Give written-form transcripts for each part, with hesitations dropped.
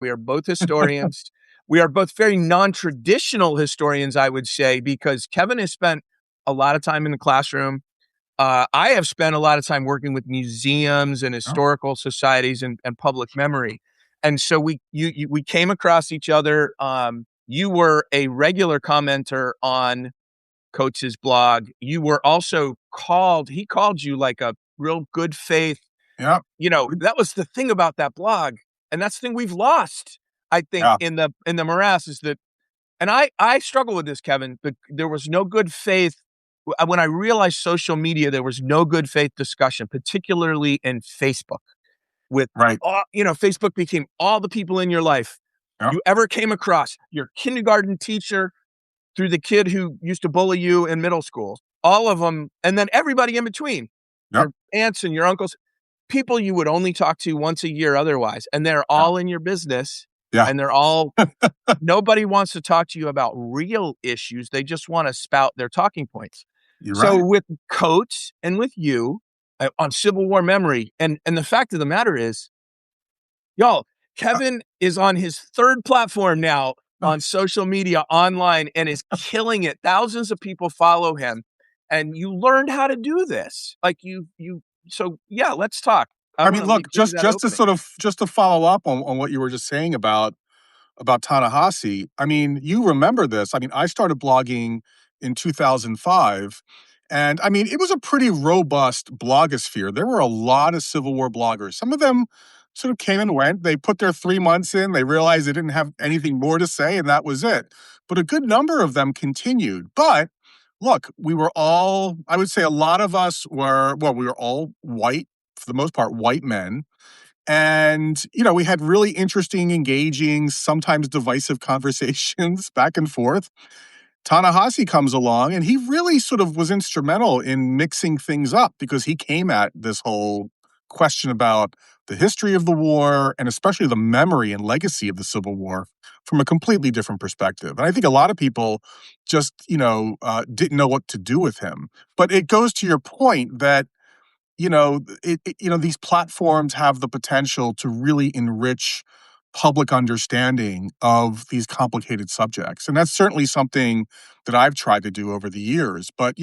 We are both historians. We are both very non-traditional historians, I would say, because Kevin has spent a lot of time in the classroom. I have spent a lot of time working with museums and Oh, historical societies and public memory. And so we came across each other. You were a regular commenter on Coates' blog. You were also he called you like a real good faith. yeah, That was the thing about that blog. And that's the thing we've lost, I think, yeah, in the morass is that, and I struggle with this, Kevin, but there was no good faith. When I realized social media, there was no good faith discussion, particularly in Facebook. With right. Facebook became all the people in your life Yeah, you ever came across, your kindergarten teacher through the kid who used to bully you in middle school, all of them, and then everybody in between, yeah, your aunts and your uncles, people you would only talk to once a year otherwise, and they're yeah, all in your business, yeah. and they're all nobody wants to talk to you about real issues. They just want to spout their talking points. You're So right. with Coates and with you on Civil War memory, and the fact of the matter is, y'all, Uh, Kevin is on his third platform now uh, on social media online and is killing it. Thousands of people follow him, and you learned how to do this. Like you. So yeah, let's talk. I I want mean, to look, give you that just to opening. sort of just to follow up on what you were just saying about Ta-Nehisi. I mean, you remember this. I mean, I started blogging in 2005. And I mean, it was a pretty robust blogosphere. There were a lot of Civil War bloggers. Some of them sort of came and went. They put their 3 months in. They realized they didn't have anything more to say, and that was it. But a good number of them continued. But look, we were all, I would say a lot of us were, well, we were all white, for the most part, white men. And, we had really interesting, engaging, sometimes divisive conversations back and forth. Ta-Nehisi comes along and he really sort of was instrumental in mixing things up because he came at this whole question about the history of the war and especially the memory and legacy of the Civil War from a completely different perspective. And I think a lot of people just, didn't know what to do with him. But it goes to your point that these platforms have the potential to really enrich public understanding of these complicated subjects. And that's certainly something that I've tried to do over the years. But,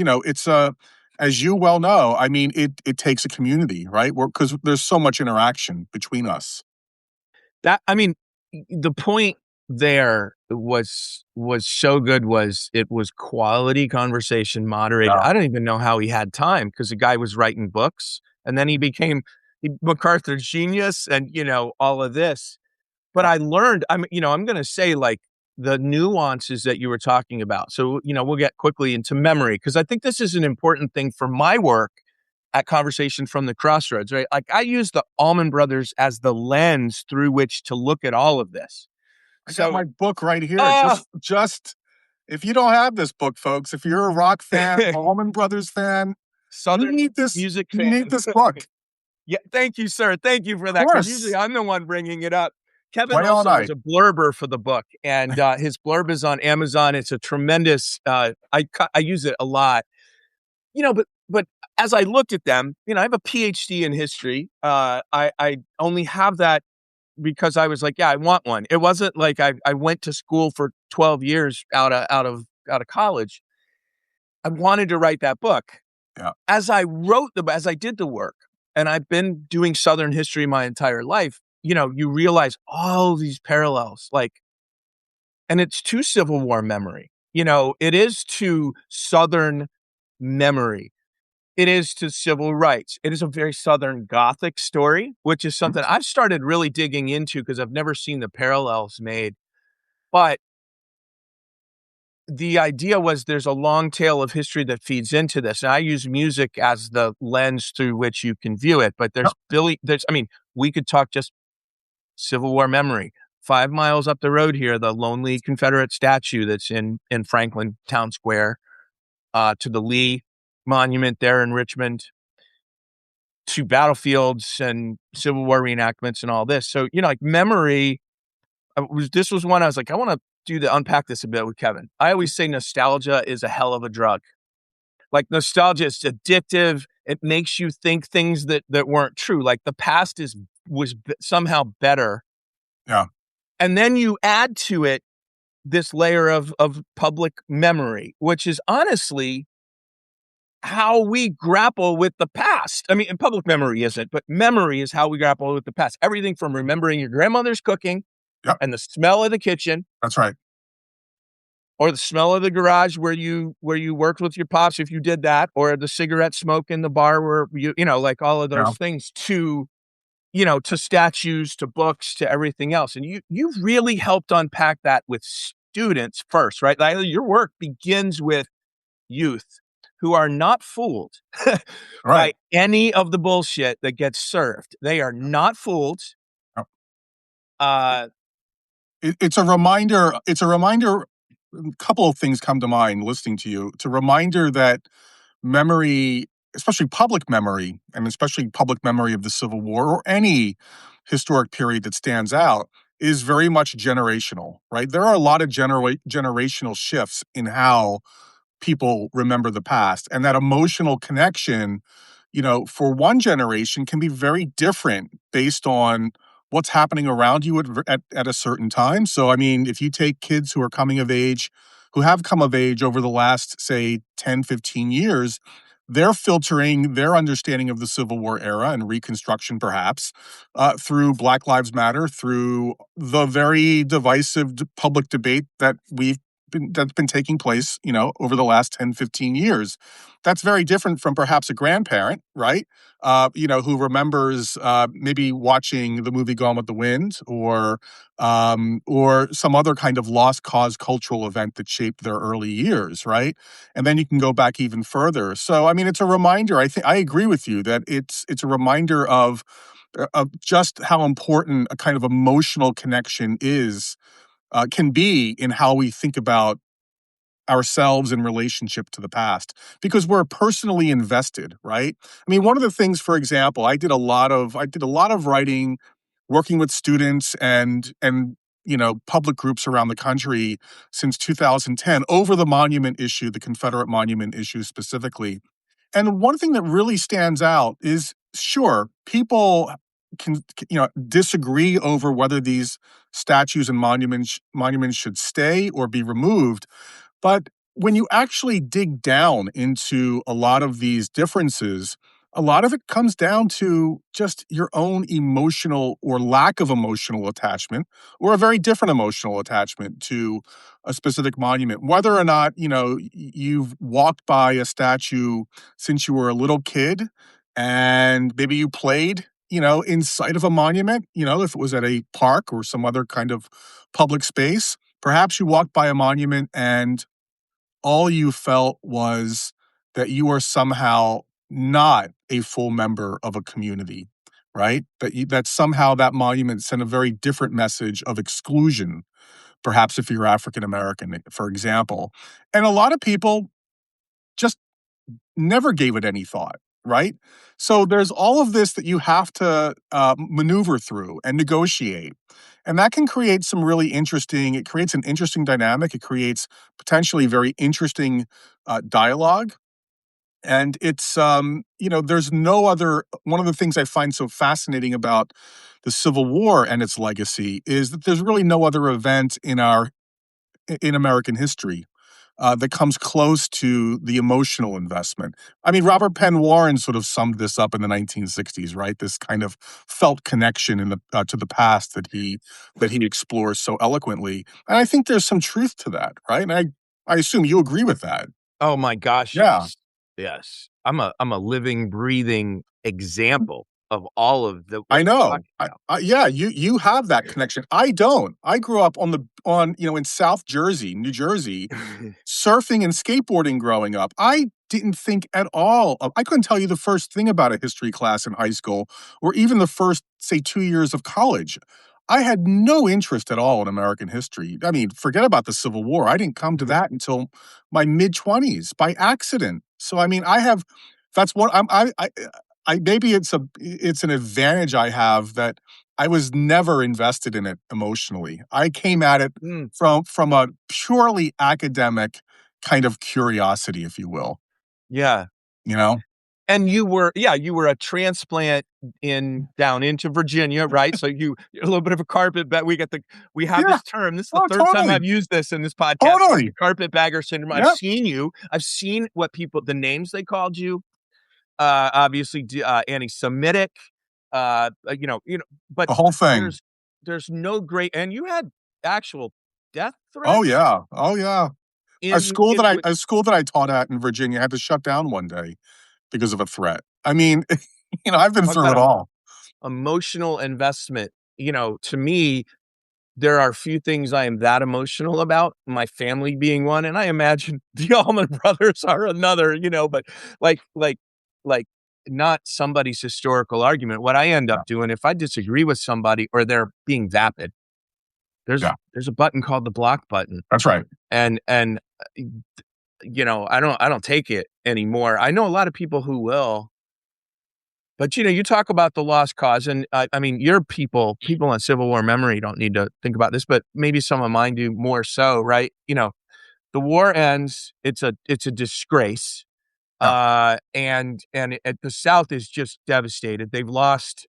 as you well know, I mean, it takes a community, right? Because there's so much interaction between us. That I mean, the point there was so good. Was it was quality conversation, moderated. Yeah. I don't even know how he had time because the guy was writing books, and then he became MacArthur genius, and all of this. But Yeah. I learned, I'm going to say like the nuances that you were talking about. So, we'll get quickly into memory because I think this is an important thing for my work at Conversation from the Crossroads, right? Like I use the Allman Brothers as the lens through which to look at all of this. I got So, my book right here. uh, Just if you don't have this book, folks, if you're a rock fan, Allman Brothers fan, you Southern need this. music You need fan. this book. Yeah, thank you, sir. Thank you for Of that because usually course. I'm the one bringing it up. Kevin Play all also was night. a blurber for the book, and his blurb is on Amazon. It's a tremendous. I use it a lot, but as I looked at them, I have a PhD in history. I only have that because I was like, yeah, I want one. It wasn't like I went to school for 12 years out of college. I wanted to write that book. Yeah. As I did the work, and I've been doing Southern history my entire life, you realize all these parallels, and it's to Civil War memory. It is to Southern memory. It is to civil rights. It is a very Southern Gothic story, which is something I've started really digging into because I've never seen the parallels made. But the idea was there's a long tail of history that feeds into this. And I use music as the lens through which you can view it. But Yep. we could talk just Civil War memory. 5 miles up the road here, the lonely Confederate statue that's in Franklin Town Square, to the Lee Monument there in Richmond, to battlefields and Civil War reenactments and all this. So, like memory this was one I was like, I want to unpack this a bit with Kevin. I always say nostalgia is a hell of a drug. Like nostalgia is addictive. It makes you think things that weren't true. Like the past somehow better Yeah. And then you add to it this layer of public memory, which is honestly how we grapple with the past. I mean, and public memory isn't, but memory is how we grapple with the past. Everything from remembering your grandmother's cooking Yep, and the smell of the kitchen, that's right. or the smell of the garage where you worked with your pops if you did that, or the cigarette smoke in the bar where like all of Yeah, those things, to to statues, to books, to everything else. And you've really helped unpack that with students first, right? Like, your work begins with youth who are not fooled right. by any of the bullshit that gets served. They are not fooled. Yep. Uh, It's a reminder. It's a reminder. A couple of things come to mind listening to you. It's a reminder that memory, especially public memory, and especially public memory of the Civil War or any historic period that stands out, is very much generational, right? There are a lot of generational shifts in how people remember the past. And that emotional connection, for one generation can be very different based on what's happening around you at a certain time. So, I mean, if you take kids who are coming of age, who have come of age over the last, say, 10, 15 years, they're filtering their understanding of the Civil War era and Reconstruction, perhaps, through Black Lives Matter, through the very divisive public debate that's been taking place, over the last 10, 15 years. That's very different from perhaps a grandparent, right? Who remembers maybe watching the movie Gone with the Wind or some other kind of lost cause cultural event that shaped their early years, right? And then you can go back even further. So, I mean, it's a reminder. I think I agree with you that it's a reminder of just how important a kind of emotional connection can be in how we think about ourselves in relationship to the past because we're personally invested, right? I mean, one of the things, for example, I did a lot of writing, working with students and public groups around the country since 2010 over the monument issue, the Confederate monument issue specifically. And one thing that really stands out is, sure, people can disagree over whether these statues and monuments should stay or be removed, but when you actually dig down into a lot of these differences, a lot of it comes down to just your own emotional or lack of emotional attachment, or a very different emotional attachment to a specific monument. Whether or not, you've walked by a statue since you were a little kid and maybe you played, in sight of a monument, if it was at a park or some other kind of public space. Perhaps you walked by a monument and all you felt was that you are somehow not a full member of a community, right? That somehow that monument sent a very different message of exclusion, perhaps if you're African American, for example. And a lot of people just never gave it any thought, right? So there's all of this that you have to maneuver through and negotiate. And that can create it creates an interesting dynamic. It creates potentially very interesting dialogue. And there's no other, one of the things I find so fascinating about the Civil War and its legacy is that there's really no other event in American history that comes close to the emotional investment. I mean, Robert Penn Warren sort of summed this up in the 1960s, right? This kind of felt connection to the past that he explores so eloquently, and I think there's some truth to that, right? And I assume you agree with that. oh my gosh, Yeah, yes. Yes. I'm a living, breathing example of all of the what I you're know. talking about. Yeah, you have that connection. I don't. I grew up in South Jersey, New Jersey, surfing and skateboarding growing up. I didn't think at all I couldn't tell you the first thing about a history class in high school or even the first, say, 2 years of college. I had no interest at all in American history. I mean, forget about the Civil War. I didn't come to that until my mid-20s by accident. So, I mean, that's what I maybe it's an advantage I have that I was never invested in it emotionally. I came at it Mm, from a purely academic kind of curiosity, if you will, yeah. you know? And you were a transplant in down into Virginia, right? So you're a little bit of a carpetbagger. We have Yeah. this term. This is the Oh, third time totally. I've used this in this podcast. The Totally. carpetbagger syndrome. I've Yep. seen you. I've seen what people, the names they called you. Obviously, anti-Semitic. But The whole thing. there's there's no great, and you had actual death Oh, threats yeah. Oh, yeah. in with A school that I taught at in Virginia had to shut down one day because of a threat. I mean, I've been talk through about it a all. emotional investment. To me, there are few things I am that emotional about, my family being one, and I imagine the Allman Brothers are another, but like like not somebody's historical argument. What I end Yeah. up doing if I disagree with somebody or they're being vapid, Yeah. there's a button called the block button. That's right. And I don't take it anymore. I know a lot of people who will, but you talk about the lost cause, and I mean, your people on Civil War memory don't need to think about this, but maybe some of mine do more so, right? The war ends. It's a disgrace, Yeah. and the South is just devastated. They've lost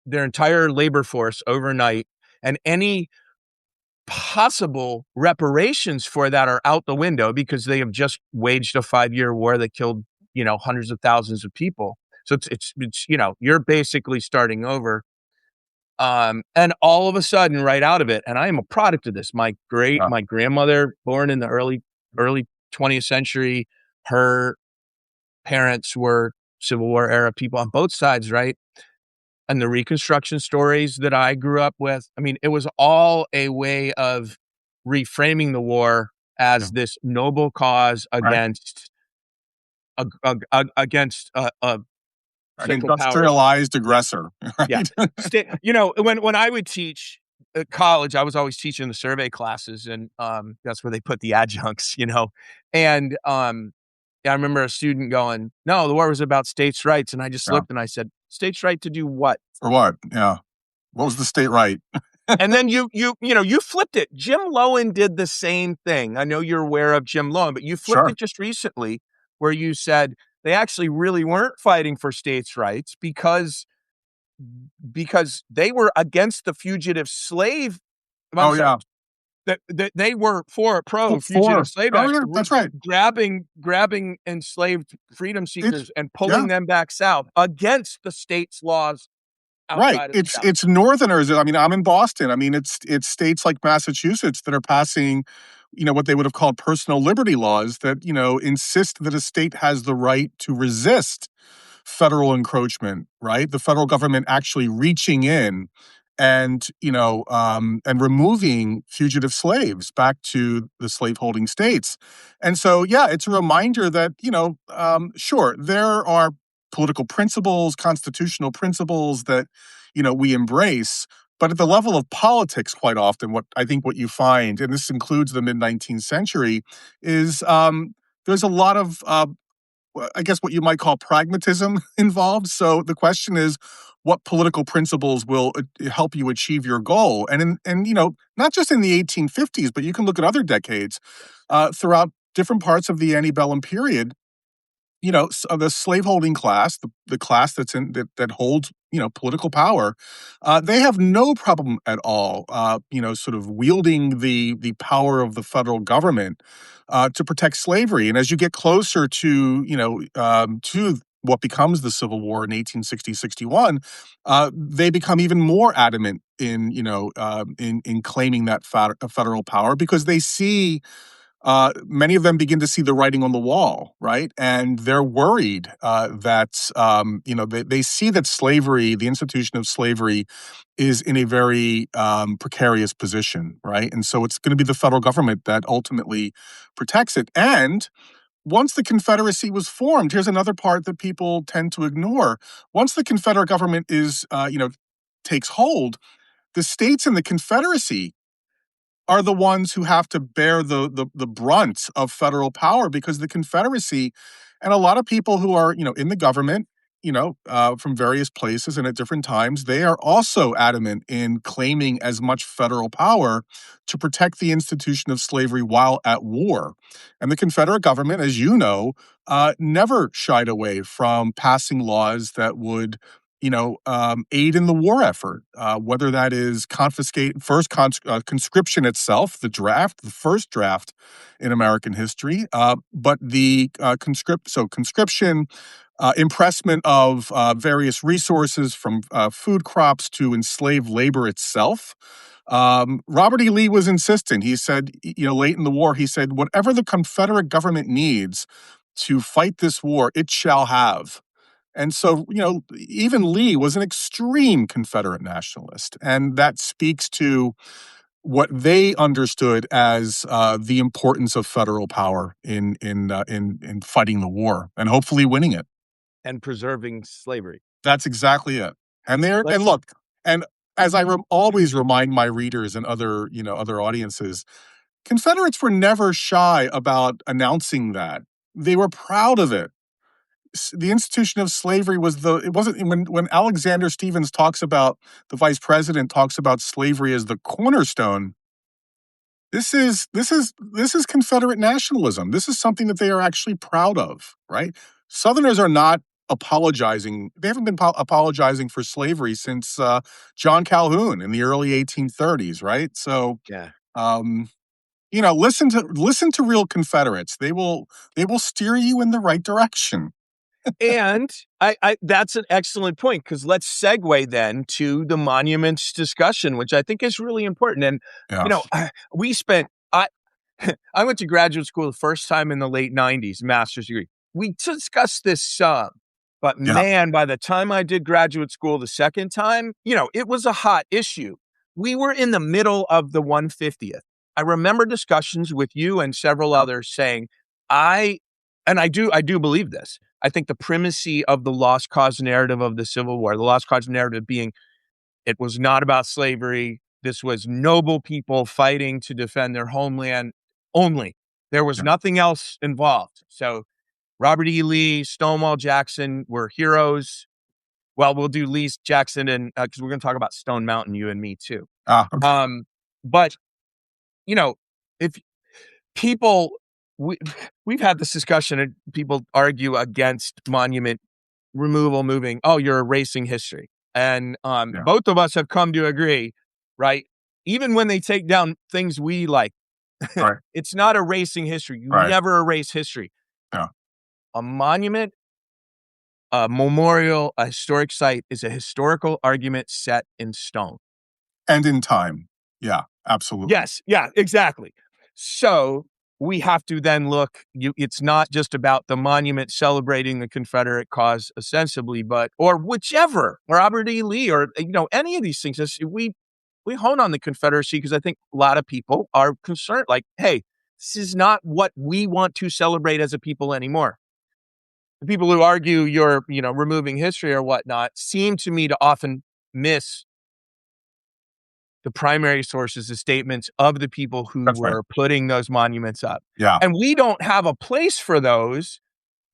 their entire labor force overnight, and any possible reparations for that are out the window because they have just waged a 5-year war that killed, hundreds of thousands of people. So you're basically starting over. And all of a sudden, right out of it, and I am a product of this. Yeah. My grandmother, born in the early 20th century, her parents were Civil War era people on both sides, right? And the Reconstruction stories that I grew up with, I mean, it was all a way of reframing the war Yeah. as this noble cause Right. against a An central power. industrialized aggressor. Yeah. Right. When I would teach at college, I was always teaching the survey classes, and that's where they put the adjuncts, and yeah, I remember a student going, "No, the war was about states' rights," and I just Yeah. looked and I said, "States' right to do what?" For what? Yeah. What was the state right? And then you flipped it. Jim Lowen did the same thing. I know you're aware of Jim Lowen, but you flipped Sure. it just recently where you said they actually really weren't fighting for states' rights because they were against the fugitive slave. I'm Oh, sorry. yeah. That they were for pro fugitive For. slave Oh, act, yeah. That's right. grabbing enslaved freedom It's seekers and yeah. pulling them back south against the state's laws Right. outside of the South. It's Northerners. I mean, I'm in Boston. I mean, it's states like Massachusetts that are passing, what they would have called personal liberty laws that, insist that a state has the right to resist federal encroachment, right? The federal government actually reaching in and, and removing fugitive slaves back to the slaveholding states. And so, yeah, it's a reminder that, sure, there are political principles, constitutional principles that, we embrace. But at the level of politics, quite often, what you find, and this includes the mid 19th century, is there's a lot of I guess what you might call pragmatism involved. So the question is, what political principles will help you achieve your goal? And not just in the 1850s, but you can look at other decades throughout different parts of the antebellum period. The slaveholding class, the class that holds political power, they have no problem at all, sort of wielding the power of the federal government to protect slavery. And as you get closer to to what becomes the Civil War in 1860-61, they become even more adamant in in claiming that federal power because they see many of them begin to see the writing on the wall, right? And they're worried that, they see that slavery, the institution of slavery, is in a very precarious position, right? And so it's going to be the federal government that ultimately protects it. And once the Confederacy was formed, here's another part that people tend to ignore. Once the Confederate government takes hold, the states in the Confederacy are the ones who have to bear the brunt of federal power because the Confederacy and a lot of people who are in the government from various places and at different times, they are also adamant in claiming as much federal power to protect the institution of slavery while at war. And the Confederate government, as you know, never shied away from passing laws that would aid in the war effort, whether that is conscription itself, the first draft in American history, but the conscription, impressment of various resources from food crops to enslaved labor itself. Robert E. Lee was insistent. He said, late in the war, he said, whatever the Confederate government needs to fight this war, it shall have. And so, even Lee was an extreme Confederate nationalist. And that speaks to what they understood as the importance of federal power in fighting the war and hopefully winning it. And preserving slavery. That's exactly it. And look, and as I always remind my readers and other audiences, Confederates were never shy about announcing that. They were proud of it. The institution of slavery it wasn't when Alexander Stephens the vice president talks about slavery as the cornerstone. This is Confederate nationalism. This is something that they are actually proud of, right? Southerners are not apologizing. They haven't been apologizing for slavery since John Calhoun in the early 1830s, right? So, yeah. Listen to real Confederates. They will steer you in the right direction. And I that's an excellent point, because let's segue then to the monuments discussion, which I think is really important. And, we spent, I went to graduate school the first time in the late 90s, master's degree. We discussed this some, but man, by the time I did graduate school the second time, it was a hot issue. We were in the middle of the 150th. I remember discussions with you and several others saying, I do believe this. I think the primacy of the lost cause narrative of the Civil War, the lost cause narrative being it was not about slavery. This was noble people fighting to defend their homeland only. There was nothing else involved. So Robert E. Lee, Stonewall Jackson were heroes. Well, we'll do Lee, Jackson, and because we're going to talk about Stone Mountain, you and me too. Okay. But if people, we've had this discussion and people argue against monument removal, moving. Oh, you're erasing history. And both of us have come to agree, right? Even when they take down things we like, right. It's not erasing history. You never erase history. Yeah. A monument, a memorial, a historic site is a historical argument set in stone. And in time. Yeah, absolutely. Yes. Yeah, exactly. So we have to then look, it's not just about the monument celebrating the Confederate cause ostensibly, or whichever, Robert E. Lee, or, any of these things. We hone on the Confederacy because I think a lot of people are concerned, like, hey, this is not what we want to celebrate as a people anymore. The people who argue you're, removing history or whatnot seem to me to often miss the primary sources, the statements of the people who were putting those monuments up. Yeah. And we don't have a place for those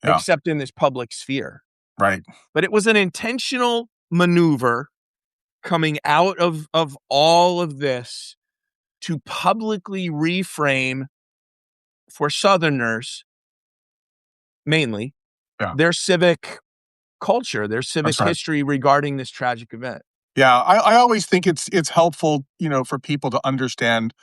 except in this public sphere. Right. But it was an intentional maneuver coming out of all of this to publicly reframe for Southerners, mainly, their civic culture, their civic history regarding this tragic event. Yeah, I always think it's helpful, for people to understand,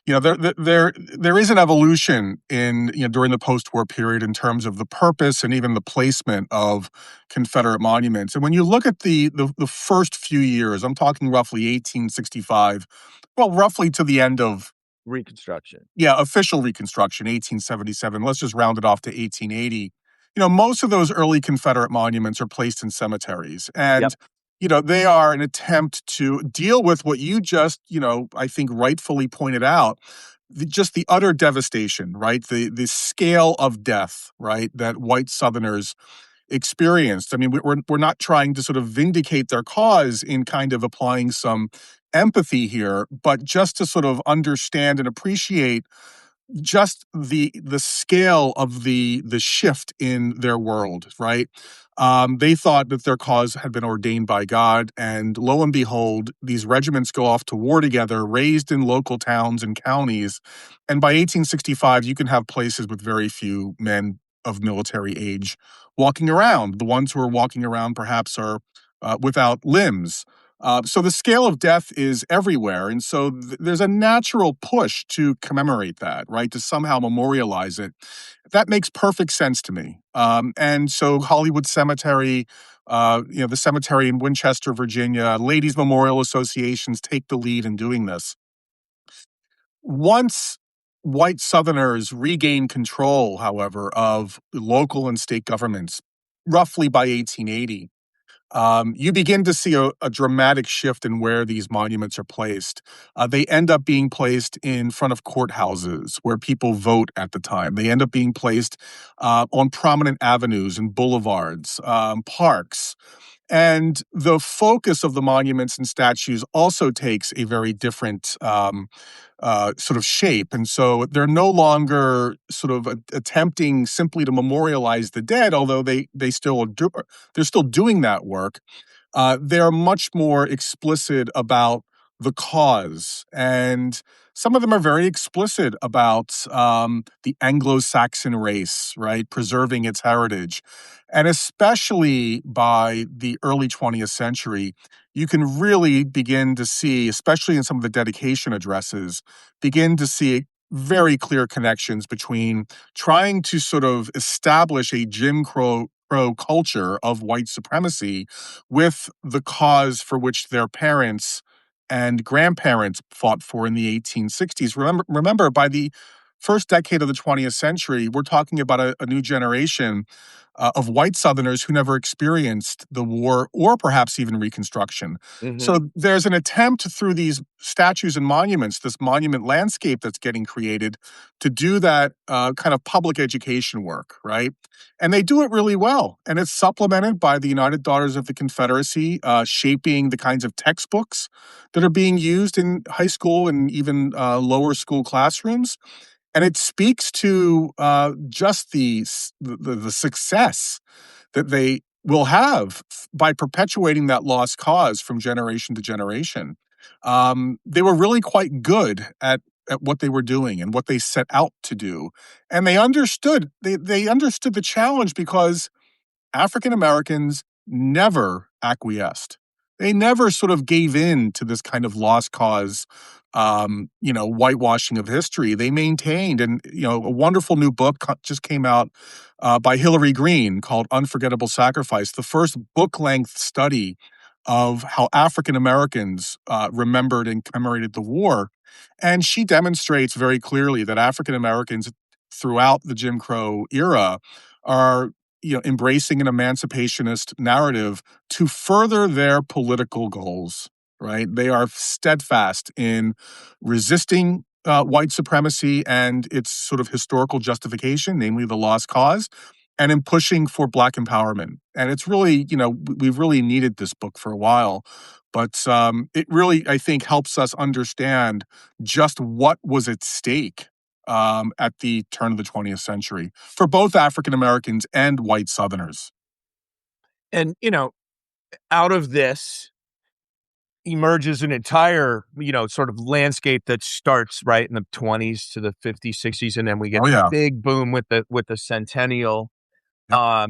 there is an evolution in, during the post-war period in terms of the purpose and even the placement of Confederate monuments. And when you look at the first few years, I'm talking roughly 1865, well, roughly to the end of Reconstruction. Yeah, official Reconstruction, 1877. Let's just round it off to 1880. Most of those early Confederate monuments are placed in cemeteries. And they are an attempt to deal with what you just, I think rightfully pointed out, just the utter devastation, right? The scale of death, right, that white Southerners experienced. I mean, we're not trying to sort of vindicate their cause in kind of applying some empathy here, but just to sort of understand and appreciate just the scale of the shift in their world, right? They thought that their cause had been ordained by God, and lo and behold, these regiments go off to war together, raised in local towns and counties. And by 1865, you can have places with very few men of military age walking around. The ones who are walking around perhaps are without limbs. So the scale of death is everywhere. And so there's a natural push to commemorate that, right? To somehow memorialize it. That makes perfect sense to me. And so Hollywood Cemetery, the cemetery in Winchester, Virginia, ladies' memorial associations take the lead in doing this. Once white Southerners regain control, however, of local and state governments, roughly by 1880, you begin to see a dramatic shift in where these monuments are placed. They end up being placed in front of courthouses where people vote at the time. They end up being placed on prominent avenues and boulevards, parks. And the focus of the monuments and statues also takes a very different sort of shape. And so they're no longer sort of attempting simply to memorialize the dead, although they're still doing that work. They're much more explicit about the cause. And some of them are very explicit about the Anglo-Saxon race, right? Preserving its heritage. And especially by the early 20th century, you can really begin to see, especially in some of the dedication addresses, begin to see very clear connections between trying to sort of establish a Jim Crow culture of white supremacy with the cause for which their parents and grandparents fought for in the 1860s. Remember, by the first decade of the 20th century, we're talking about a new generation of white Southerners who never experienced the war or perhaps even Reconstruction. Hmm. So there's an attempt through these statues and monuments, this monument landscape that's getting created, to do that kind of public education work, right? And they do it really well. And it's supplemented by the United Daughters of the Confederacy, shaping the kinds of textbooks that are being used in high school and even lower school classrooms. And it speaks to just the success that they will have by perpetuating that lost cause from generation to generation. They were really quite good at what they were doing and what they set out to do, and they understood the challenge because African Americans never acquiesced. They never sort of gave in to this kind of lost cause, whitewashing of history. They maintained, and a wonderful new book just came out by Hillary Green called "Unforgettable Sacrifice," the first book-length study of how African Americans remembered and commemorated the war, and she demonstrates very clearly that African Americans throughout the Jim Crow era are embracing an emancipationist narrative to further their political goals, right? They are steadfast in resisting white supremacy and its sort of historical justification, namely the lost cause, and in pushing for Black empowerment. And it's really, we've really needed this book for a while, but it really, I think, helps us understand just what was at stake at the turn of the 20th century for both African Americans and white Southerners. And, out of this emerges an entire, sort of landscape that starts right in the 20s to the 50s, 60s, and then we get Oh, the yeah. big boom with the centennial. Yep.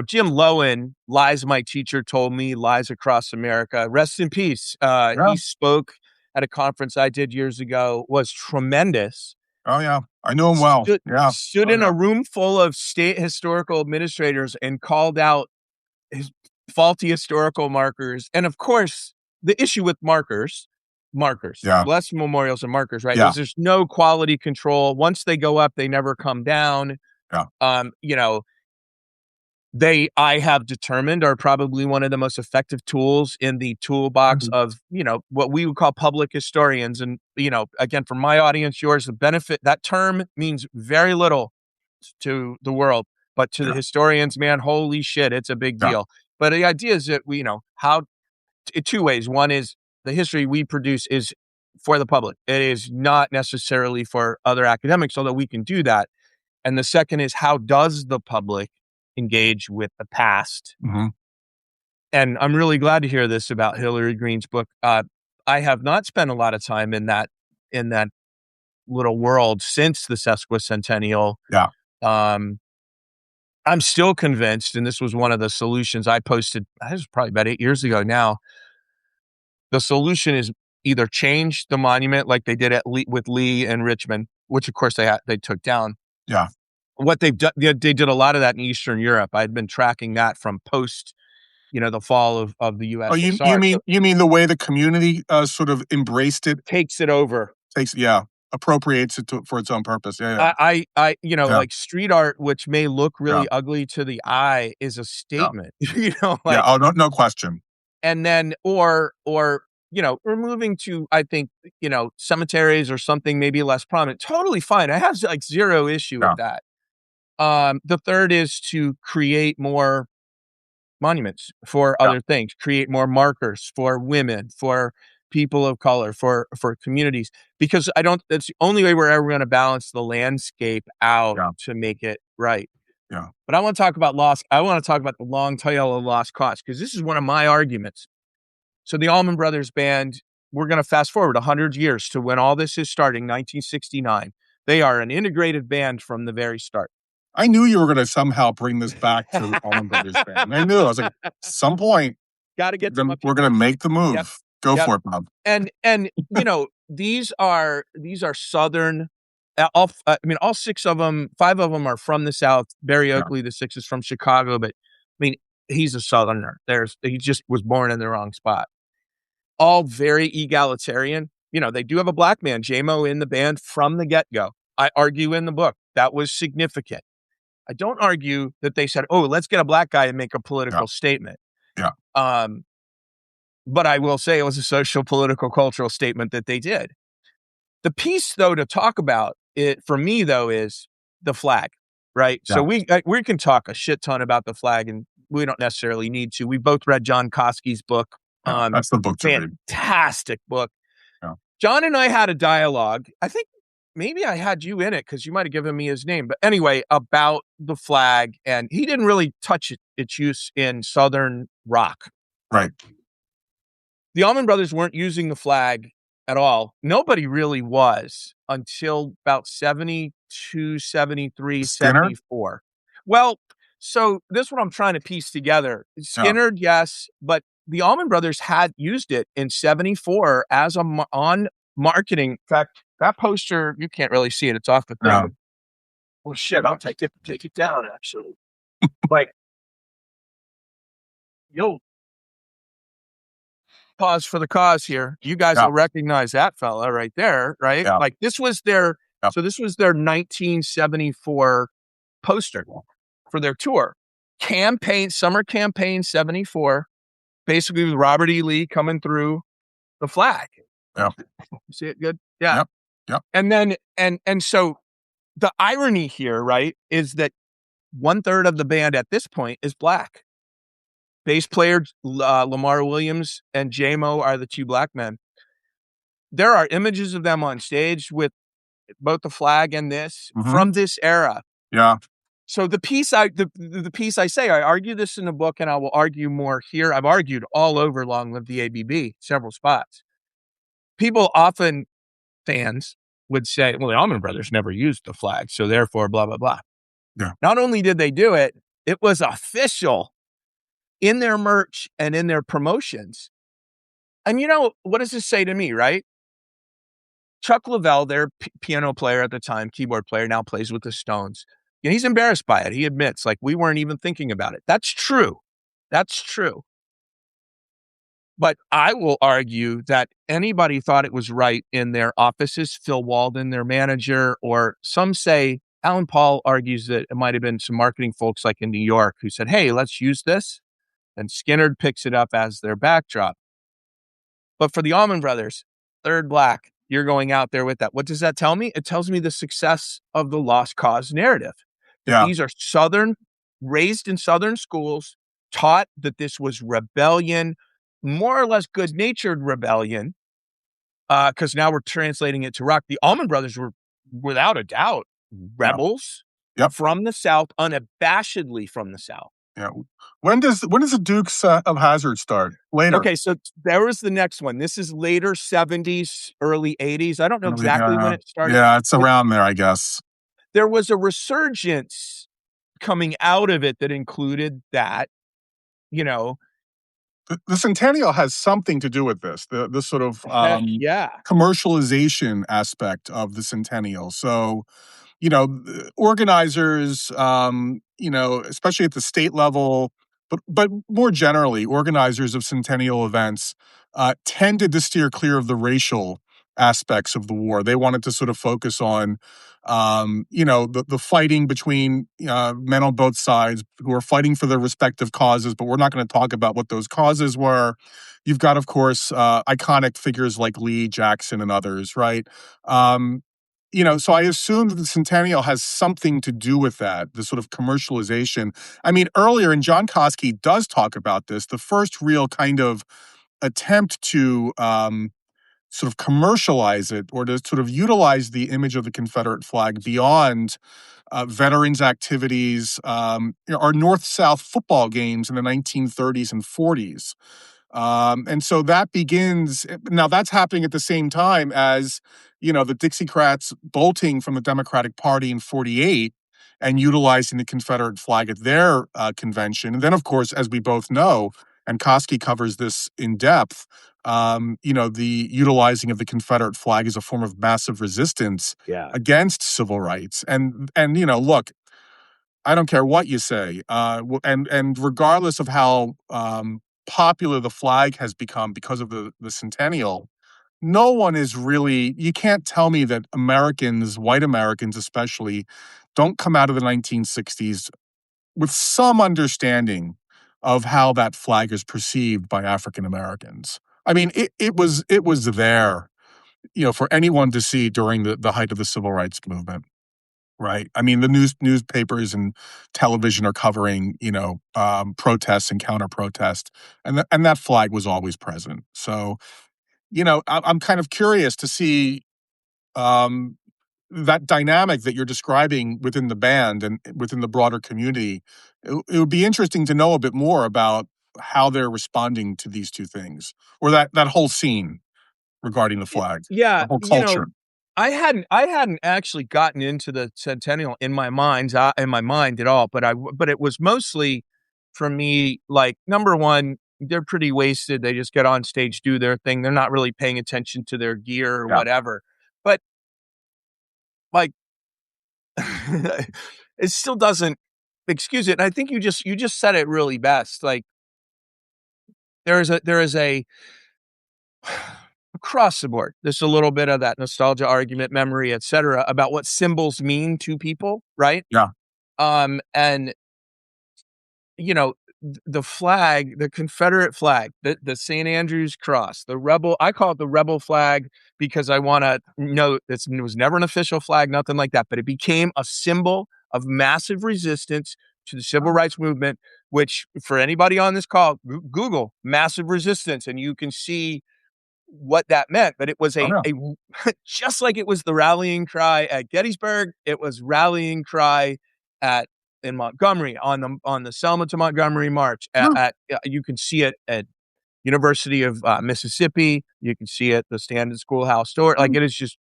Jim Lowen, Lies My Teacher Told Me, Lies Across America, rest in peace. Yeah. He spoke at a conference I did years ago, was tremendous. Oh, yeah. I know him well. Stood, Yeah. stood Oh, in yeah. a room full of state historical administrators and called out his faulty historical markers. And of course, the issue with markers, Yeah. less memorials and markers, right? Yeah. Is there's no quality control. Once they go up, they never come down. Yeah. Um, you know, I have determined, are probably one of the most effective tools in the toolbox Mhm. of, what we would call public historians. And, again, for my audience, yours, the benefit, that term means very little to the world, but to the Yeah. historians, man, holy shit, it's a big Yeah. deal. But the idea is that we, how two ways. One is the history we produce is for the public. It is not necessarily for other academics, although we can do that. And the second is, how does the public engage with the past? Mm-hmm. And I'm really glad to hear this about Hillary Greene's book. I have not spent a lot of time in that little world since the sesquicentennial. Yeah. I'm still convinced, and this was one of the solutions I posted, this was probably about 8 years ago now. The solution is either change the monument like they did with Lee and Richmond, which of course they took down. Yeah. What they've done, they did a lot of that in Eastern Europe. I'd been tracking that from post, the fall of the Oh, USSR. you mean the way the community sort of embraced it, Takes it over. Appropriates it for its own purpose. Yeah. Like street art, which may look really ugly to the eye, is a statement. Oh, no question. And then, or we're moving to, I think, cemeteries or something maybe less prominent. Totally fine. I have like zero issue with that. The third is to create more monuments for other things, create more markers for women, for people of color, for communities, because that's the only way we're ever going to balance the landscape out to make it right. Yeah. But I want to talk about the long tail of lost cause, because this is one of my arguments. So the Allman Brothers Band, we're going to fast forward 100 years to when all this is starting, 1969. They are an integrated band from the very start. I knew you were going to somehow bring this back to the Allman Brothers Band. I knew. I was like, at some point, we're going to make the move. Yep. Go for it, Bob. And these are Southern. All 6 of them, 5 of them are from the South. Barry Oakley, the 6th, is from Chicago, but he's a Southerner. He just was born in the wrong spot. All very egalitarian. They do have a black man, J-Mo, in the band from the get-go. I argue in the book that was significant. I don't argue that they said, "Oh, let's get a black guy and make a political statement." Yeah. But I will say it was a social, political, cultural statement that they did. The piece, though, to talk about it for me, though, is the flag, right? Yeah. So we can talk a shit ton about the flag, and we don't necessarily need to. We both read John Koski's book. That's the book to read. Fantastic book. Yeah. John and I had a dialogue. I think maybe I had you in it because you might have given me his name. But anyway, about the flag, and he didn't really touch its use in Southern rock. Right. The Allman Brothers weren't using the flag at all. Nobody really was until about 72, 73, Skinner? 74. Well, so this is what I'm trying to piece together. Skinner, yes, but the Allman Brothers had used it in 74 as on marketing. In fact, that poster, you can't really see it. It's off the thing. No. Well, shit, I'll take it down, actually. Yo. Pause for the cause here. You guys will recognize that fella right there, right? Yeah. Like this was their, so this was their 1974 poster for their tour. Summer campaign 74, basically with Robert E. Lee coming through the flag. Yeah. You see it good? Yeah. Yep. And then, and so the irony here, right, is that 1/3 of the band at this point is black. Bass player Lamar Williams and J-Mo are the 2 black men. There are images of them on stage with both the flag and this from this era. Yeah. So the piece the piece I say, I argue this in the book, and I will argue more here. I've argued all over Long Live the ABB, several spots. People often, fans, would say, well, the Allman Brothers never used the flag, so therefore blah, blah, blah. Yeah. Not only did they do it, it was official in their merch and in their promotions. And what does this say to me, right? Chuck Leavell, their piano player at the time, keyboard player, now plays with the Stones. He's embarrassed by it. He admits, like, we weren't even thinking about it. That's true. But I will argue that anybody thought it was right in their offices, Phil Walden, their manager, or some say, Alan Paul argues that it might have been some marketing folks like in New York who said, hey, let's use this. And Skinner picks it up as their backdrop. But for the Allman Brothers, 3rd black, you're going out there with that. What does that tell me? It tells me the success of the lost cause narrative. Yeah. These are raised in Southern schools, taught that this was rebellion, more or less good-natured rebellion. because now we're translating it to rock. The Allman Brothers were, without a doubt, Yeah. rebels Yep. from the South, unabashedly from the South. Yeah. When does the Dukes of Hazzard start? Later. Okay, so there was the next one. This is later 70s, early 80s. I don't know exactly when Yeah. it started, Yeah, it's but around there, I guess. there was a resurgence coming out of it that included that, you know, The Centennial has something to do with this. The sort of heck yeah. commercialization aspect of the Centennial. So, organizers, especially at the state level, but more generally, organizers of centennial events tended to steer clear of the racial aspects of the war. They wanted to sort of focus on, the fighting between men on both sides who are fighting for their respective causes. But we're not going to talk about what those causes were. You've got, of course, iconic figures like Lee, Jackson, and others, right? So I assume that the Centennial has something to do with that, the sort of commercialization. I mean, earlier, and John Koski does talk about this, the first real kind of attempt to sort of commercialize it or to sort of utilize the image of the Confederate flag beyond veterans' activities, our North-South football games in the 1930s and 40s. And so that begins. Now that's happening at the same time as, the Dixiecrats bolting from the Democratic Party in 48 and utilizing the Confederate flag at their convention. And then, of course, as we both know, and Koski covers this in depth, the utilizing of the Confederate flag as a form of massive resistance Yeah. against civil rights. And look, I don't care what you say, and regardless of how popular the flag has become because of the centennial, no one is really. You can't tell me that Americans, white Americans especially, don't come out of the 1960s with some understanding of how that flag is perceived by African Americans. I mean, it was there, for anyone to see during the height of the civil rights movement. Right. I mean, the newspapers and television are covering, protests and counter protest, and that flag was always present. So, I'm kind of curious to see um, that dynamic that you're describing within the band and within the broader community. It would be interesting to know a bit more about how they're responding to these two things, or that whole scene regarding the flag, Yeah, the whole culture. I hadn't actually gotten into the Centennial in my mind at all, but it was mostly for me, like, number one, they're pretty wasted. They just get on stage, do their thing. They're not really paying attention to their gear or Yeah. whatever. But, like, it still doesn't excuse it. And I think you just said it really best. Like, there is a across the board, there's a little bit of that nostalgia argument, memory, etc., about what symbols mean to people, right? Yeah. And the flag, the Confederate flag, the St. Andrew's cross, the rebel. I call it the rebel flag because I want to note it was never an official flag, nothing like that, but it became a symbol of massive resistance to the civil rights movement. Which, for anybody on this call, Google massive resistance, and you can see what that meant. But it was Oh, yeah. a just like it was the rallying cry at Gettysburg, it was rallying cry at in Montgomery on the Selma to Montgomery march. Yeah. You can see it at University of Mississippi. You can see it the Stanton Schoolhouse store. Like, it is just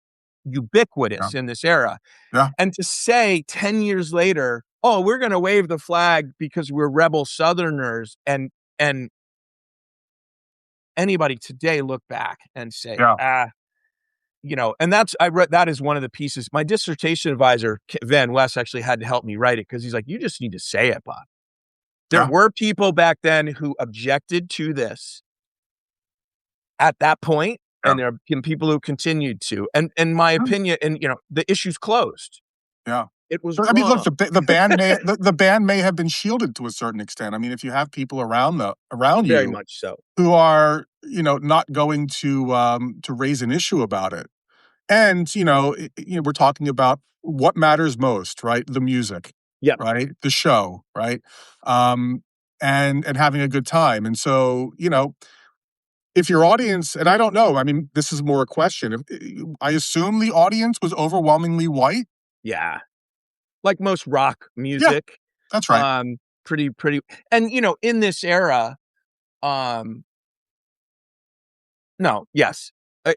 Yeah. ubiquitous in this era. Yeah. And to say 10 years later, oh, we're going to wave the flag because we're rebel Southerners, and anybody today look back and say, Yeah. and I read that is one of the pieces. My dissertation advisor, Van West, actually had to help me write it because he's like, you just need to say it, Bob. There Yeah. were people back then who objected to this at that point, Yeah. and there have been people who continued to. And in my opinion, and the issue's closed. Yeah. It was I mean, look, wrong. the band may have been shielded to a certain extent. I mean, if you have people around Very you much so. who are, not going to raise an issue about it, and we're talking about what matters most, right? The music, Yeah. right? The show, right? Um, and having a good time, and so if your audience, and I don't know, I mean, this is more a question. I assume the audience was overwhelmingly white. Yeah. Like most rock Yeah, music, that's right. um, pretty and, in this era, um no, yes. I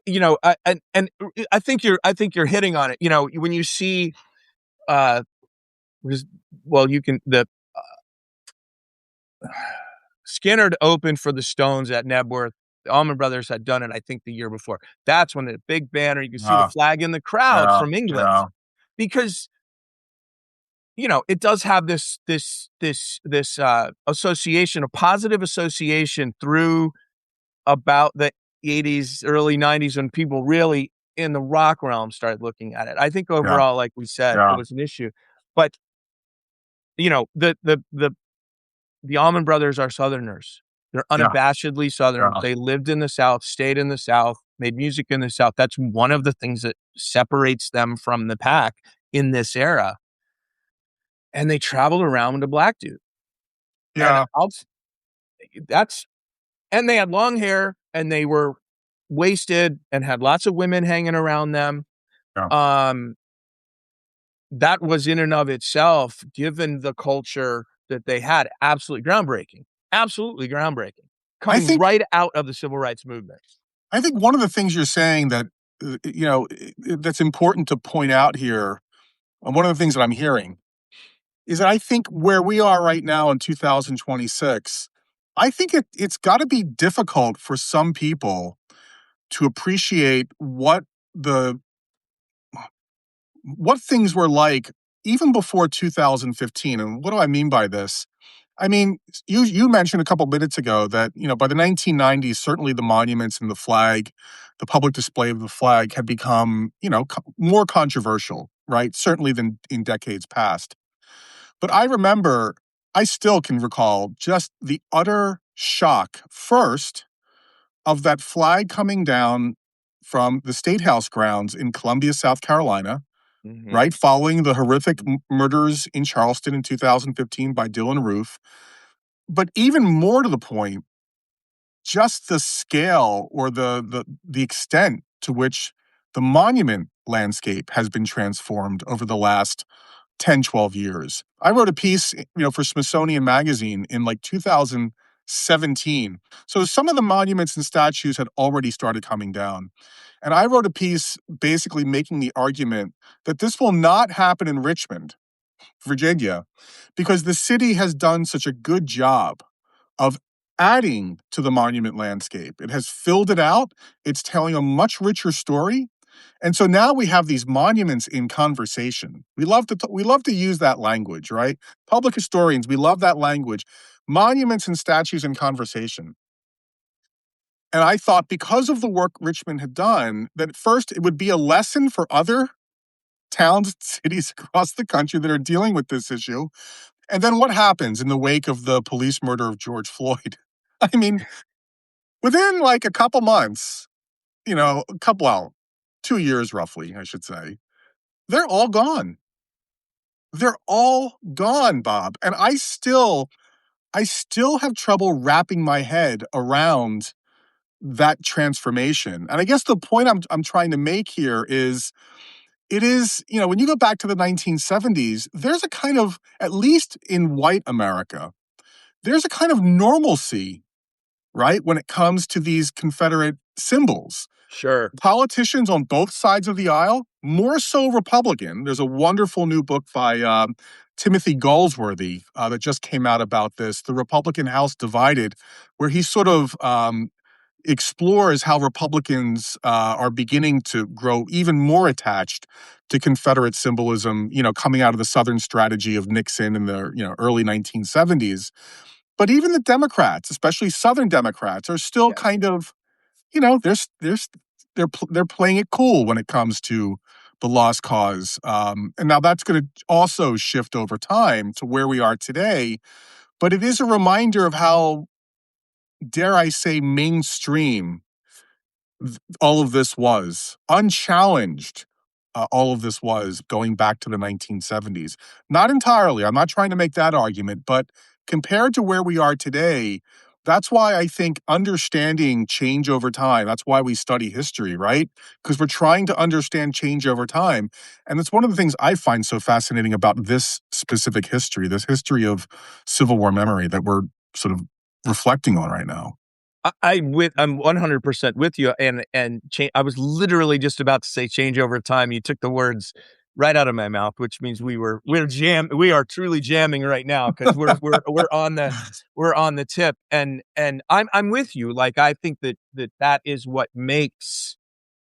think you're hitting on it. When you see, uh, because well, you can the Skinner opened for the Stones at Nebworth. The Allman Brothers had done it, I think, the year before. That's when the big banner, you can see the Yeah, flag in the crowd yeah, from England yeah, because it does have this association, a positive association through about the 80s, early 90s when people really in the rock realm started looking at it. I think yeah, overall, like we said, it yeah, was an issue. But the Allman Brothers are Southerners. They're yeah, unabashedly Southern. yeah. They lived in the South, stayed in the South, made music in the South. That's one of the things that separates them from the pack in this era. And they traveled around with a black dude. And Yeah. that's and they had long hair and they were wasted and had lots of women hanging around them. Yeah. Um, that was in and of itself, given the culture that they had, absolutely groundbreaking. Absolutely groundbreaking. I Coming think right out of the civil rights movement. I think one of the things you're saying that that's important to point out here, and one of the things that I'm hearing is that I think where we are right now in 2026, I think it's got to be difficult for some people to appreciate the what things were like even before 2015. And what do I mean by this? I mean, you mentioned a couple minutes ago that, by the 1990s, certainly the monuments and the flag, the public display of the flag had become, more controversial, right? Certainly than in decades past. But I still can recall just the utter shock first of that flag coming down from the State House grounds in Columbia, South Carolina, Mhm. right? Following the horrific murders in Charleston in 2015 by Dylan Roof. But even more to the point, just the scale or the extent to which the monument landscape has been transformed over the last 10, 12 years. I wrote a piece, for Smithsonian Magazine in like 2017. So some of the monuments and statues had already started coming down. And I wrote a piece basically making the argument that this will not happen in Richmond, Virginia, because the city has done such a good job of adding to the monument landscape. It has filled it out. It's telling a much richer story. And so now we have these monuments in conversation. We love to use that language, right? Public historians, we love that language. Monuments and statues in conversation. And I thought because of the work Richmond had done, that first it would be a lesson for other towns, cities across the country that are dealing with this issue. And then what happens in the wake of the police murder of George Floyd? I mean, within like a couple months, a couple out, 2 years roughly, I should say, they're all gone. They're all gone, Bob. And I still have trouble wrapping my head around that transformation. And I guess the point I'm trying to make here is it is, when you go back to the 1970s, there's a kind of, at least in white America, there's a kind of normalcy, right, when it comes to these Confederate symbols. Sure. Politicians on both sides of the aisle, more so Republican. There's a wonderful new book by Timothy Galsworthy that just came out about this, The Republican House Divided, where he sort of explores how Republicans are beginning to grow even more attached to Confederate symbolism, coming out of the Southern strategy of Nixon in the early 1970s. But even the Democrats, especially Southern Democrats, are still Yes. kind of, they're playing it cool when it comes to the lost cause. And now that's going to also shift over time to where we are today. But it is a reminder of how, dare I say, mainstream all of this was, unchallenged. All of this was going back to the 1970s. Not entirely. I'm not trying to make that argument, but compared to where we are today, That's why I think understanding change over time, that's why we study history, right? Because we're trying to understand change over time. And it's one of the things I find so fascinating about this specific history, this history of Civil War memory that we're sort of reflecting on right now. I'm 100% with you, and I was literally just about to say change over time. You took the words right out of my mouth, which means we are truly jamming right now because we're on the tip, and I'm with you. Like I think that is what makes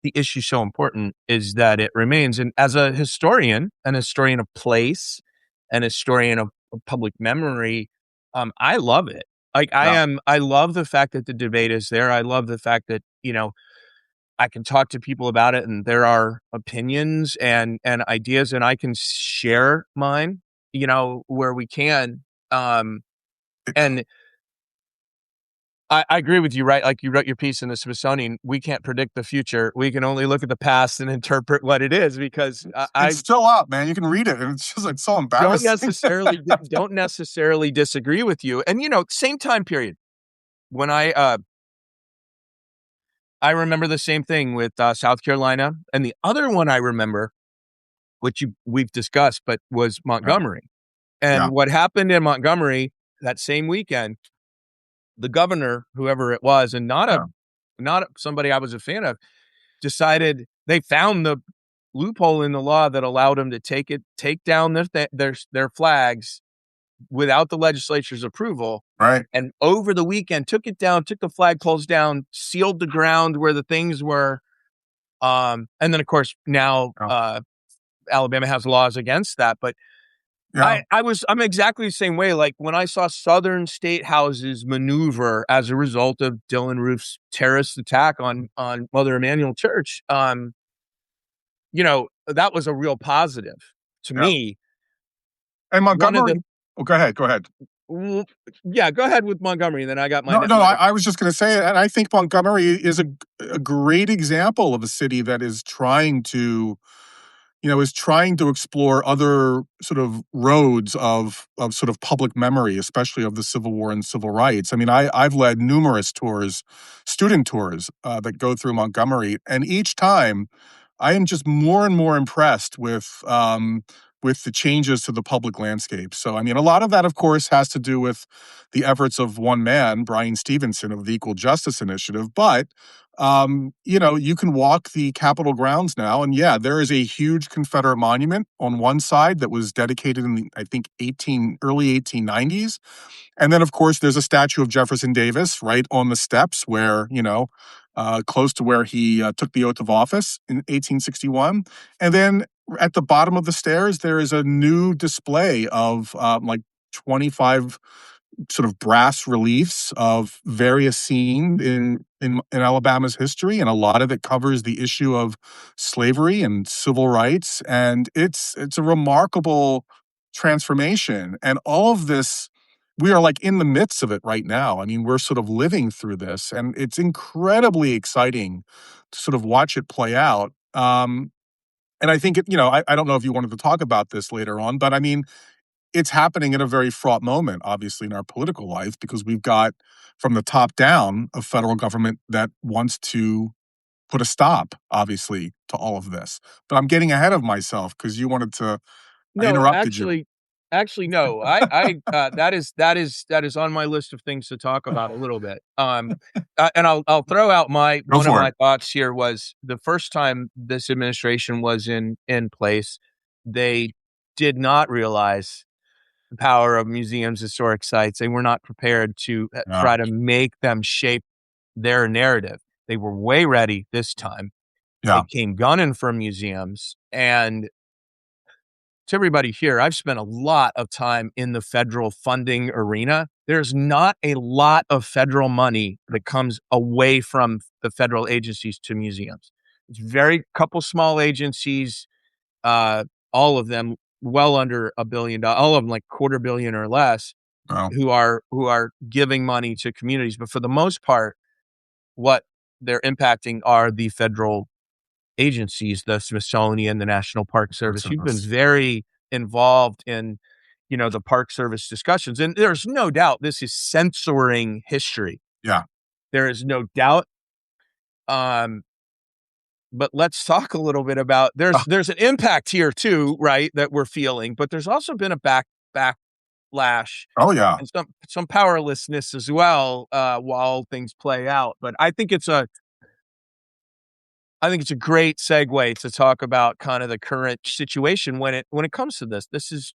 the issue so important is that it remains. And as a historian, an historian of place, an historian of public memory, I love it. Like Yeah, I love the fact that the debate is there. I love the fact that, I can talk to people about it and there are opinions and ideas and I can share mine, where we can. Um, and I agree with you, right? Like you wrote your piece in the Smithsonian. We can't predict the future. We can only look at the past and interpret what it is because it's I still up, man. You can read it, and it's just like so don't embarrassing. necessarily don't necessarily disagree with you. And same time period when I remember the same thing with South Carolina, and the other one I remember, which we've discussed, but was Yeah, Montgomery. yeah, And what happened in Montgomery that same weekend, the governor, whoever it was, and yeah. not somebody I was a fan of, decided they found the loophole in the law that allowed them to take down their flags without the legislature's approval. Right. And over the weekend, took it down, took the flagpoles down, sealed the ground where the things were. And then, of course, now Yeah, Alabama has laws against that. But yeah. I'm exactly the same way. Like when I saw Southern state houses maneuver as a result of Dylan Roof's terrorist attack on Mother Emanuel Church, that was a real positive to Yeah. me. And One of the Montgomery. Oh, go ahead. Go ahead. well, yeah, go ahead with Montgomery, and then I got No, no, my I was just going to say it, and I think Montgomery is a great example of a city that is trying to, is trying to explore other sort of roads of sort of public memory, especially of the Civil War and civil rights. I mean, I've led numerous tours, student tours that go through Montgomery, and each time I am just more and more impressed with the changes to the public landscape. So, I mean, a lot of that, of course, has to do with the efforts of one man, Brian Stevenson of the Equal Justice Initiative. But you can walk the Capitol grounds now, and yeah, there is a huge Confederate monument on one side that was dedicated in the, I think, early 1890s. And then, of course, there's a statue of Jefferson Davis right on the steps where, close to where he took the oath of office in 1861. And then at the bottom of the stairs, there is a new display of like 25 sort of brass reliefs of various scenes in Alabama's history, and a lot of it covers the issue of slavery and civil rights, and it's a remarkable transformation. And all of this, we are like in the midst of it right now. I mean, we're sort of living through this, and it's incredibly exciting to sort of watch it play out. And I think I don't know if you wanted to talk about this later on, but I mean, it's happening in a very fraught moment, obviously, in our political life, because we've got from the top down a federal government that wants to put a stop, obviously, to all of this. But I'm getting ahead of myself because I No, interrupted you. actually, no. That is on my list of things to talk about a little bit. And I'll throw out Go one of for my it. thoughts here was the first time this administration was in place, they did not realize the power of museums, historic sites. They were not prepared to Yeah, try to make them shape their narrative. They were way ready this time. They yeah, came gunning for museums, and to everybody here, I've spent a lot of time in the federal funding arena. There's not a lot of federal money that comes away from the federal agencies to museums. It's very couple small agencies, uh, all of them well under $1 billion, all of them like quarter billion or less, no, who are giving money to communities. But for the most part, what they're impacting are the federal agencies, the Smithsonian, the National Park parts Service. of You've been this. very involved in, the Park Service discussions. And there's no doubt this is censoring history. Yeah. There is no doubt. But let's talk a little bit about there's an impact here too, right? That we're feeling, but there's also been a backlash Oh yeah. and some powerlessness as well while things play out. But I think it's a great segue to talk about kind of the current situation when it comes to this. This is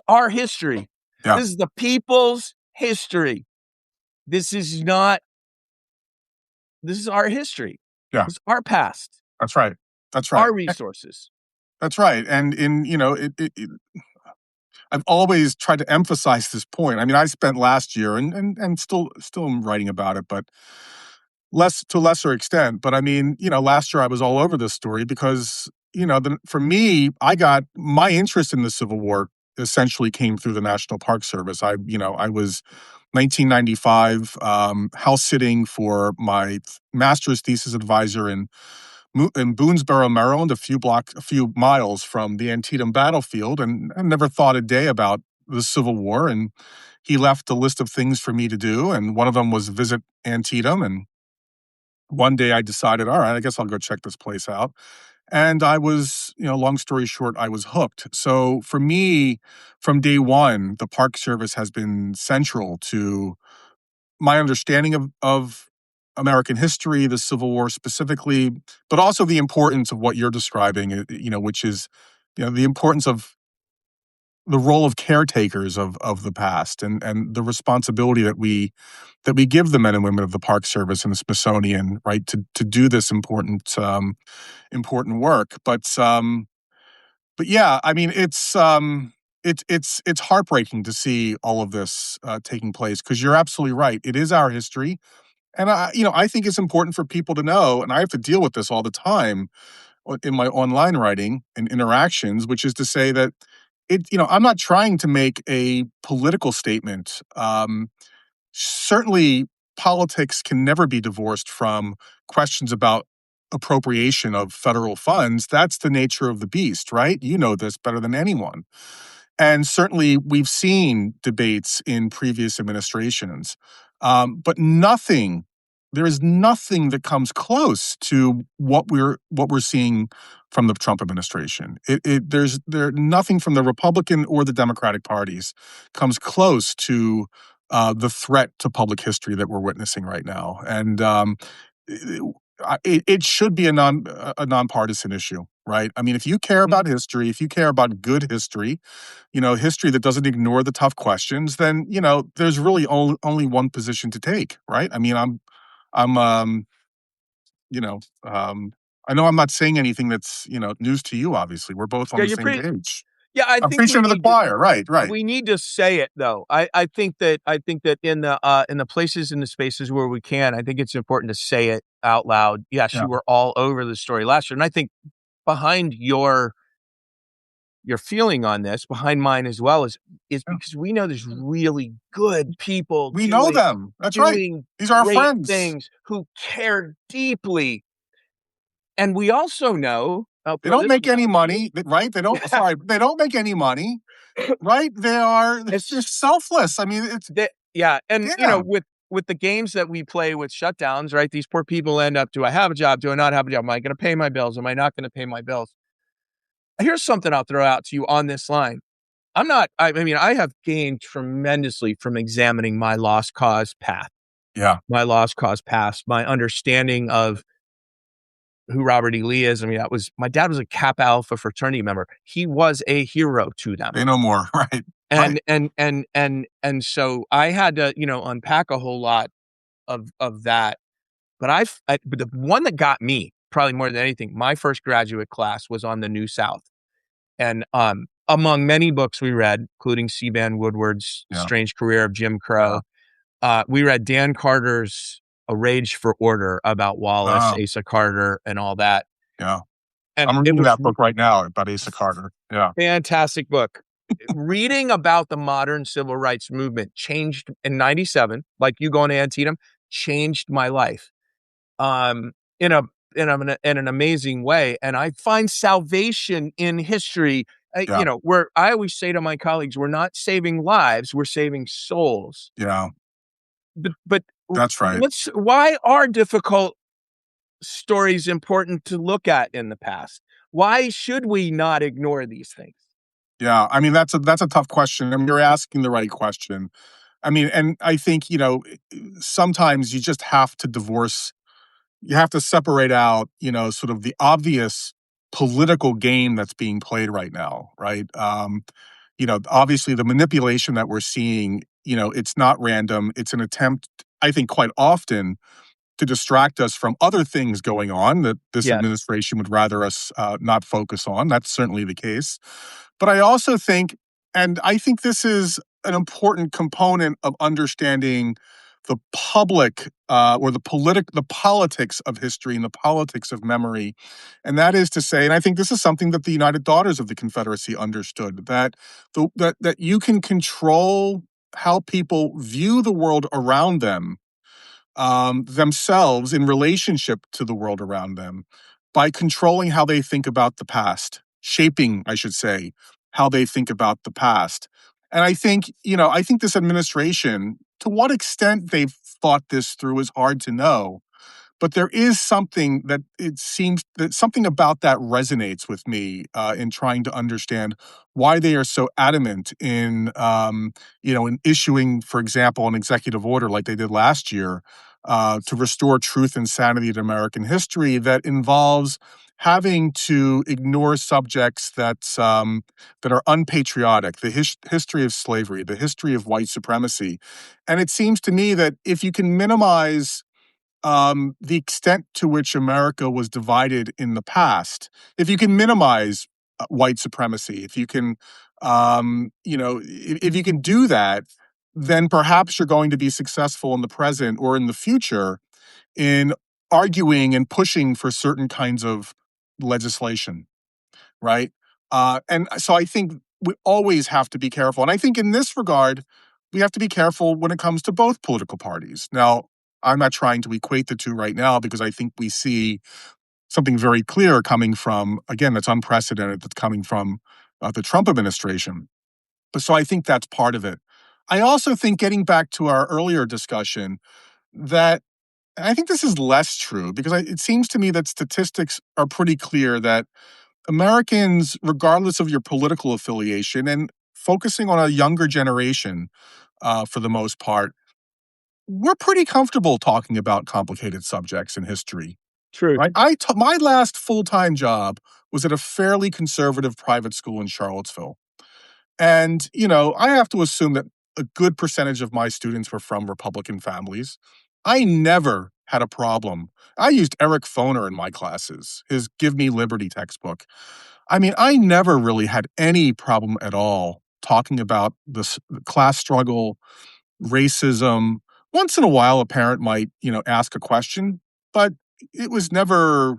our history. Yeah. This is the people's history. This is not. This is our history. Yeah. It's our past. That's right. That's right. Our resources. That's right. And I've always tried to emphasize this point. I mean, I spent last year and still am writing about it, but to a lesser extent. But I mean, last year I was all over this story because, for me, I got my interest in the Civil War essentially came through the National Park Service. I was 1995 house sitting for my master's thesis advisor in Boonesboro, Maryland, a few miles from the Antietam battlefield, and I never thought a day about the Civil War. And he left a list of things for me to do, and one of them was visit Antietam. And one day I decided, all right, I guess I'll go check this place out. And I was, long story short, I was hooked. So for me, from day one, the Park Service has been central to my understanding of American history, the Civil War specifically, but also the importance of what you're describing, which is, the importance of the role of caretakers of the past and the responsibility that we give the men and women of the Park Service and the Smithsonian, right, to do this important work. But yeah, I mean, it's heartbreaking to see all of this taking place because you're absolutely right. It is our history. And I think it's important for people to know, and I have to deal with this all the time in my online writing and interactions, which is to say that I'm not trying to make a political statement. Certainly, politics can never be divorced from questions about appropriation of federal funds. That's the nature of the beast, right? You know this better than anyone. And certainly, we've seen debates in previous administrations, but there is nothing that comes close to what we're seeing from the Trump administration. There's nothing from the Republican or the Democratic parties comes close to the threat to public history that we're witnessing right now, and it should be a nonpartisan issue, right? I mean, if you care about history, if you care about good history, history that doesn't ignore the tough questions, then there's really only one position to take, right? I mean, I know I'm not saying anything that's news to you. Obviously, we're both on the same page. Yeah, I I'm think preaching to the choir, right? we need to say it though. I think that in the places in the spaces where we can, I think it's important to say it out loud. Yes, Yeah. you were all over the story last year, and I think behind your feeling on this, behind mine as well, is because we know there's really good people. We know them. That's right. Doing These are our great friends. things who care deeply, and we also know they don't make any money, right? They don't. Sorry, they don't make any money, right? They're selfless. I mean, with the games that we play with shutdowns, right? These poor people end up, do I have a job? Do I not have a job? Am I going to pay my bills? Am I not going to pay my bills? Here's something I'll throw out to you on this line. I mean, I have gained tremendously from examining my lost cause path. Yeah. My lost cause past, my understanding of who Robert E. Lee is. I mean, my dad was a Kappa Alpha fraternity member. He was a hero to them. They know more, right? And so I had to, unpack a whole lot of that. But but the one that got me probably more than anything, my first graduate class was on the New South. And among many books we read, including C. Vann Woodward's Strange Career of Jim Crow, we read Dan Carter's A Rage for Order about Wallace, Asa Carter, and all that. Yeah. And I'm reading that book right now about Asa Carter. Yeah. Fantastic book. Reading about the modern civil rights movement changed in 97, like you going to Antietam, changed my life in an amazing way. And I find salvation in history Yeah, I always say to my colleagues, we're not saving lives, we're saving souls. yeah, But that's right. why are difficult stories important to look at in the past? Why should we not ignore these things? Yeah, I mean, that's a tough question. I mean, you're asking the right question. I mean, and I think, sometimes you just have to you have to separate out, sort of the obvious political game that's being played right now, right? Obviously the manipulation that we're seeing, it's not random. It's an attempt, I think, quite often to distract us from other things going on that this Yes, administration would rather us not focus on. That's certainly the case. But I also think, and I think this is an important component of understanding the public or the politics of history and the politics of memory. And that is to say, and I think this is something that the United Daughters of the Confederacy understood, that that you can control how people view the world around them, themselves in relationship to the world around them, by controlling how they think about the past, shaping, I should say, how they think about the past. And I think this administration, to what extent they've thought this through is hard to know. But there is something that it seems that something about that resonates with me in trying to understand why they are so adamant in issuing, for example, an executive order like they did last year to restore truth and sanity to American history that involves having to ignore subjects that are unpatriotic, the history of slavery, the history of white supremacy. And it seems to me that if you can minimize the extent to which America was divided in the past, if you can minimize white supremacy, if you can do that, then perhaps you're going to be successful in the present or in the future in arguing and pushing for certain kinds of legislation, right? And so I think we always have to be careful. And I think in this regard, we have to be careful when it comes to both political parties. Now, I'm not trying to equate the two right now because I think we see something very clear coming from, again, that's unprecedented, that's coming from the Trump administration. But so I think that's part of it. I also think, getting back to our earlier discussion, that I think this is less true because it seems to me that statistics are pretty clear that Americans, regardless of your political affiliation, and focusing on a younger generation for the most part, we're pretty comfortable talking about complicated subjects in history, truth. right? My last full-time job was at a fairly conservative private school in Charlottesville. And, I have to assume that a good percentage of my students were from Republican families. I never had a problem. I used Eric Foner in my classes, his Give Me Liberty textbook. I mean, I never really had any problem at all talking about the class struggle, racism. Once in a while, a parent might, ask a question, but it was never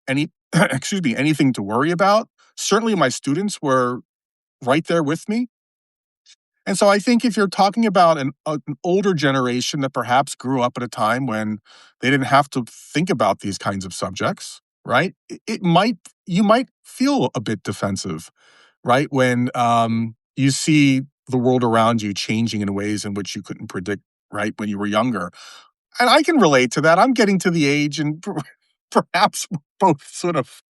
any, excuse me, anything to worry about. Certainly, my students were right there with me. And so I think if you're talking about an older generation that perhaps grew up at a time when they didn't have to think about these kinds of subjects, right? You might feel a bit defensive, right? When you see the world around you changing in ways in which you couldn't predict, right? When you were younger. And I can relate to that. I'm getting to the age, and perhaps both sort of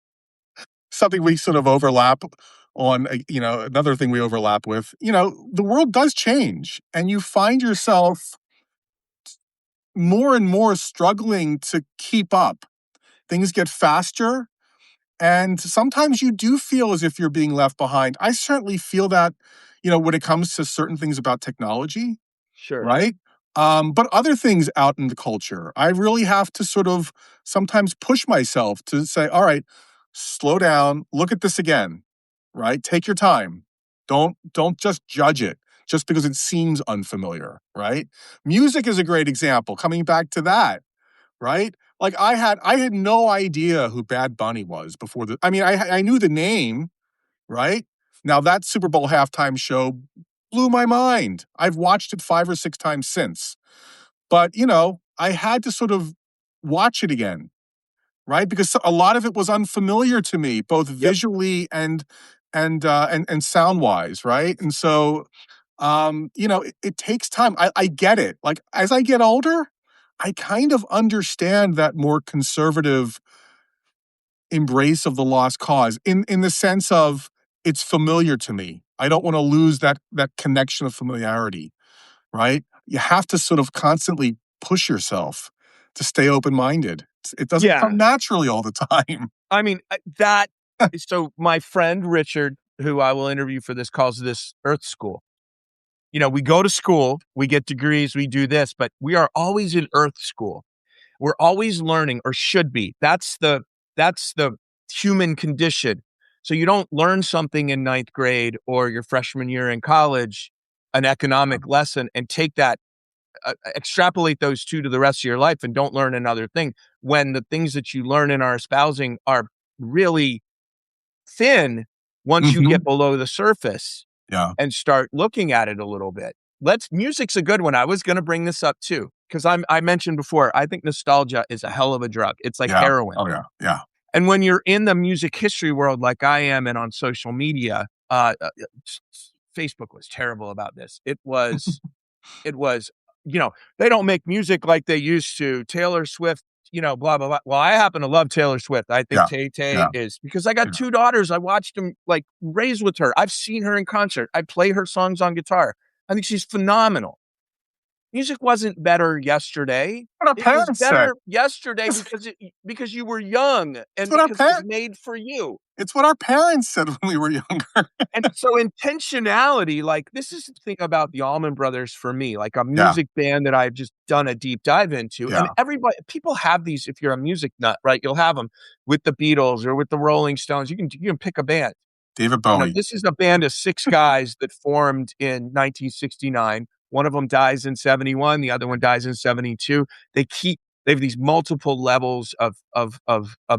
something we sort of overlap on, another thing we overlap with, the world does change and you find yourself more and more struggling to keep up. Things get faster, and sometimes you do feel as if you're being left behind. I certainly feel that, when it comes to certain things about technology, Sure. right? But other things out in the culture, I really have to sort of sometimes push myself to say, all right, slow down, look at this again, right? Take your time. Don't just judge it just because it seems unfamiliar, right? Music is a great example. Coming back to that, right? Like I had no idea who Bad Bunny was before I mean, I knew the name, right? Now that Super Bowl halftime show blew my mind. I've watched it 5 or 6 times since. But, I had to sort of watch it again, right? Because a lot of it was unfamiliar to me, both Yep. visually and sound wise, right? And so, it takes time. I get it. Like as I get older, I kind of understand that more conservative embrace of the lost cause in the sense of it's familiar to me. I don't want to lose that connection of familiarity, right? You have to sort of constantly push yourself to stay open-minded. It doesn't Yeah. come naturally all the time. I mean, so my friend Richard, who I will interview for this, calls this Earth School. We go to school, we get degrees, we do this, but we are always in Earth School. We're always learning, or should be. That's the human condition. So you don't learn something in ninth grade or your freshman year in college, an economic lesson, and take that, extrapolate those two to the rest of your life and don't learn another thing, when the things that you learn in our espousing are really thin once you Mhm. get below the surface Yeah, and start looking at it a little bit. Music's a good one. I was going to bring this up too, because I mentioned before, I think nostalgia is a hell of a drug. It's like yeah. heroin. Oh, yeah, yeah, And when you're in the music history world, like I am, and on social media, Facebook was terrible about this. It was, they don't make music like they used to. Taylor Swift, blah, blah, blah. Well, I happen to love Taylor Swift. I think yeah, Tay Tay yeah, is, because I got yeah. two daughters. I watched them like raised with her. I've seen her in concert. I play her songs on guitar. I think she's phenomenal. Music wasn't better yesterday. What our It was parents said. better yesterday It's because you were young it's and what our because it was par made for you. it's what our parents said when we were younger. And so intentionality, like, this is the thing about the Allman Brothers for me, like a Yeah, music band that I've just done a deep dive into. And yeah. people have these, if you're a music nut, right? You'll have them with the Beatles or with the Rolling Stones. You can pick a band. David Bowie. This is a band of six guys that formed in 1969. One of them dies in 71, the other one dies in 72. They have these multiple levels of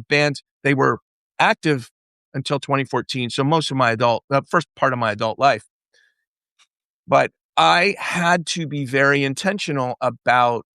bands. They were active until 2014, so most of the first part of my adult life. But I had to be very intentional about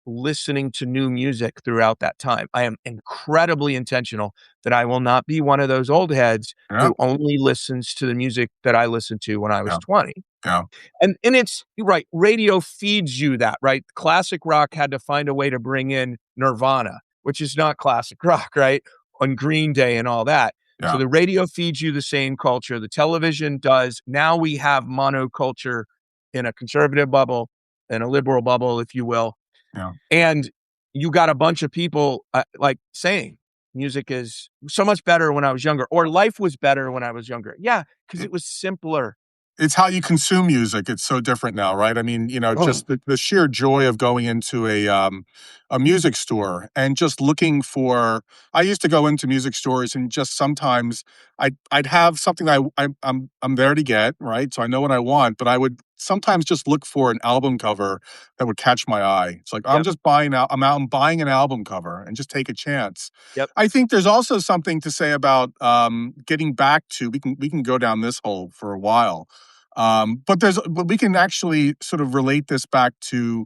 listening to new music throughout that time. I am incredibly intentional that I will not be one of those old heads Yeah, who only listens to the music that I listened to when I was yeah, 20. yeah. And it's you're right, radio feeds you that, right? Classic rock had to find a way to bring in Nirvana, which is not classic rock, right? On Green Day and all that. So Yeah, the radio feeds you the same culture. The television does. Now we have monoculture in a conservative bubble, in a liberal bubble, if you will. yeah. And you got a bunch of people like saying music is so much better when I was younger, or life was better when I was younger. Yeah, because It it was simpler. it's how you consume music. It's so different now, right? I mean, Oh, just the sheer joy of going into a music store and just looking for I used to go into music stores and just sometimes I'd have something I'm there to get, right? So I know what I want, but I would sometimes just look for an album cover that would catch my eye. It's like I'm yep, just buying out I'm out and buying an album cover and just take a chance. yep. I think there's also something to say about getting back to we can go down this hole for a while, but we can actually sort of relate this back to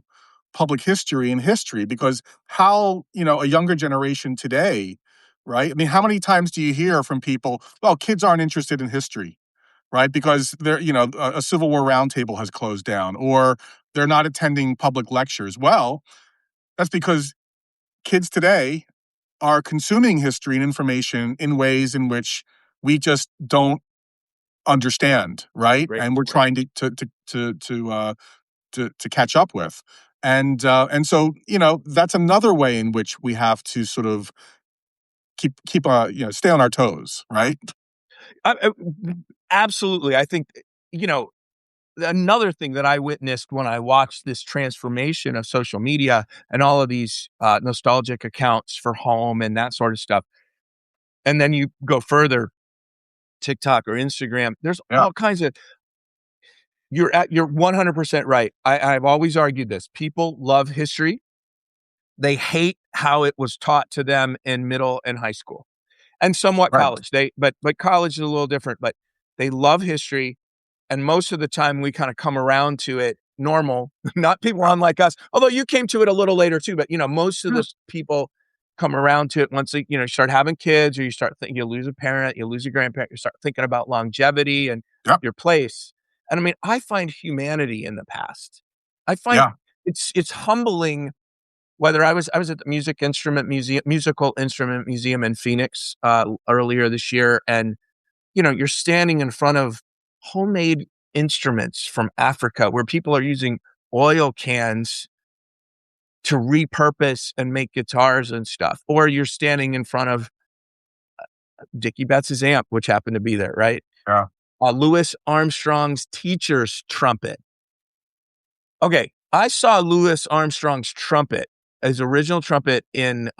public history and history because how a younger generation today, right? I mean, how many times do you hear from people? Well, kids aren't interested in history, right? Because they're a Civil War roundtable has closed down, or they're not attending public lectures. Well, that's because kids today are consuming history and information in ways in which we just don't understand, right? Great And we're point. trying to catch up with. And so that's another way in which we have to sort of keep stay on our toes, right? I absolutely. I think, you know, another thing that I witnessed when I watched this transformation of social media and all of these nostalgic accounts for home and that sort of stuff, and then you go further, TikTok or Instagram, there's Yeah, all kinds of you're 100% right. I've always argued this. People love history. They hate how it was taught to them in middle and high school and somewhat right. college. But college is a little different, but they love history. And most of the time we kind of come around to it normal, not people Yeah, unlike us. Although you came to it a little later too, but most of yeah, the people come around to it once you start having kids, or you start thinking you lose a parent, you lose a grandparent, you start thinking about longevity and Yep. your place. And I mean, I find humanity in the past. I find Yeah. it's humbling. Whether I was at the musical instrument museum in Phoenix earlier this year, and you're standing in front of homemade instruments from Africa where people are using oil cans to repurpose and make guitars and stuff, or you're standing in front of Dickie Betts's amp, which happened to be there, right? Yeah. Louis Armstrong's teacher's trumpet. Okay, I saw Louis Armstrong's trumpet, his original trumpet in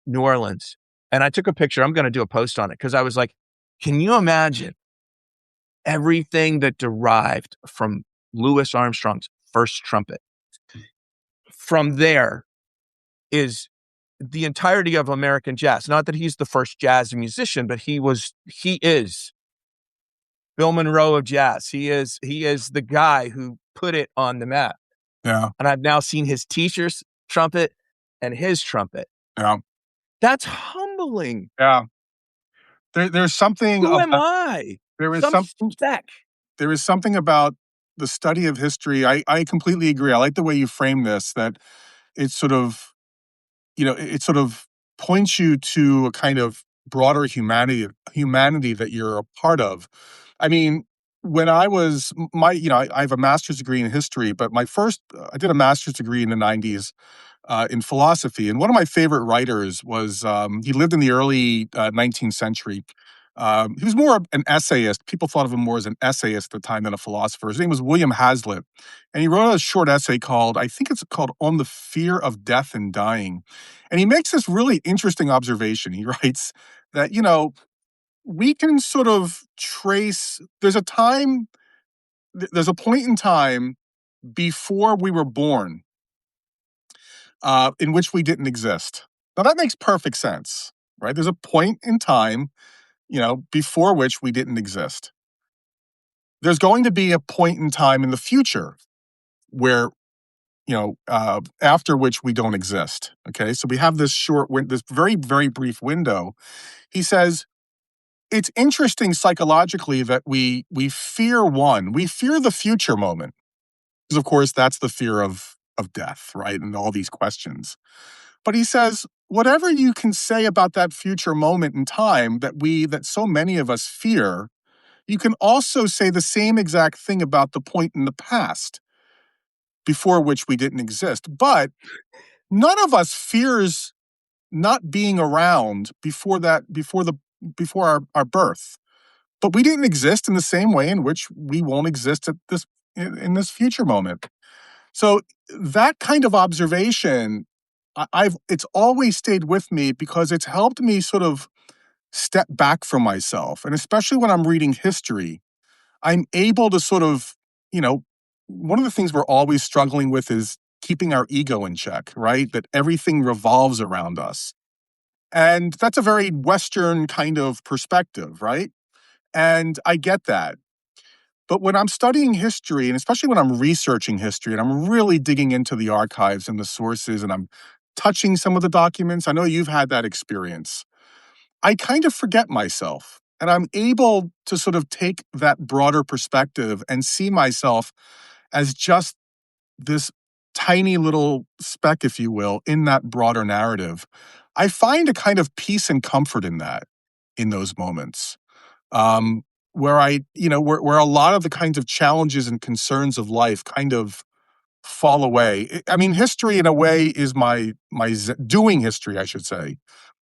New Orleans, and I took a picture. I'm going to do a post on it because I was like, can you imagine everything that derived from Louis Armstrong's first trumpet? From there is the entirety of American jazz. Not that he's the first jazz musician, but he is Bill Monroe of jazz. He is the guy who put it on the map. Yeah. And I've now seen his teacher's trumpet and his trumpet. Yeah. That's humbling. Yeah. There's something Who am about I? there is Some some speck. there is something about the study of history. I completely agree. I like the way you frame this, that it's sort of, it sort of points you to a kind of broader humanity that you're a part of. I mean, when I was I have a master's degree in history, but I did a master's degree in the 90s in philosophy. And one of my favorite writers was, he lived in the early 19th century. He was more of an essayist. People thought of him more as an essayist at the time than a philosopher. His name was William Hazlitt. And he wrote a short essay I think it's called On the Fear of Death and Dying. And he makes this really interesting observation. He writes that, we can sort of trace, there's a point in time before we were born in which we didn't exist. Now that makes perfect sense, right? There's a point in time, before which we didn't exist. There's going to be a point in time in the future where, after which we don't exist. Okay, so we have this very, very brief window. He says it's interesting psychologically that we fear the future moment, because of course that's the fear of death, right, and all these questions. But he says, whatever you can say about that future moment in time that so many of us fear, you can also say the same exact thing about the point in the past before which we didn't exist. But none of us fears not being around before our birth. But we didn't exist in the same way in which we won't exist in this future moment. So that kind of observation, it's always stayed with me because it's helped me sort of step back from myself. And especially when I'm reading history, I'm able to sort of, one of the things we're always struggling with is keeping our ego in check, right? That everything revolves around us. And that's a very Western kind of perspective, right? And I get that. But when I'm studying history, and especially when I'm researching history, and I'm really digging into the archives and the sources, and I'm touching some of the documents, I know you've had that experience. I kind of forget myself, and I'm able to sort of take that broader perspective and see myself as just this tiny little speck, if you will, in that broader narrative. I find a kind of peace and comfort in that, in those moments. Where where a lot of the kinds of challenges and concerns of life kind of fall away. I mean, history in a way is doing history, I should say,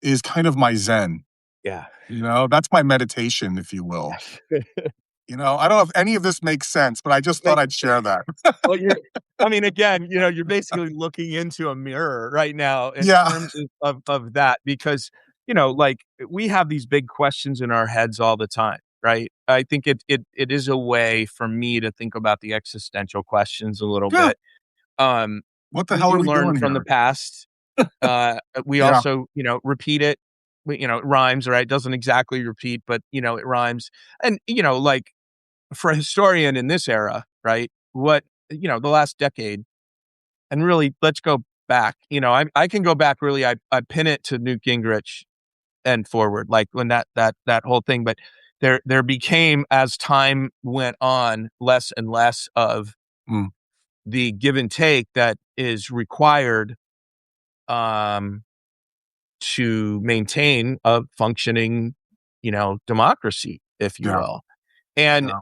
is kind of my zen. Yeah. That's my meditation, if you will. I don't know if any of this makes sense, but I just thought Makes I'd share that. Well, I mean, again, you're basically looking into a mirror right now in Yeah. terms of that, because, like, we have these big questions in our heads all the time, right? I think it is a way for me to think about the existential questions a little Yeah. bit. Um, What the we hell are do we learn doing from the here? past. We Yeah. also, repeat it. It rhymes, right? It doesn't exactly repeat, but, it rhymes. And, like, for a historian in this era, right? The last decade, and really, let's go back. I can go back really. I pin it to Newt Gingrich and forward, like when that whole thing. But there became, as time went on, less and less of Mm, the give and take that is required um, to maintain a functioning, democracy, if you yeah, will. And yeah,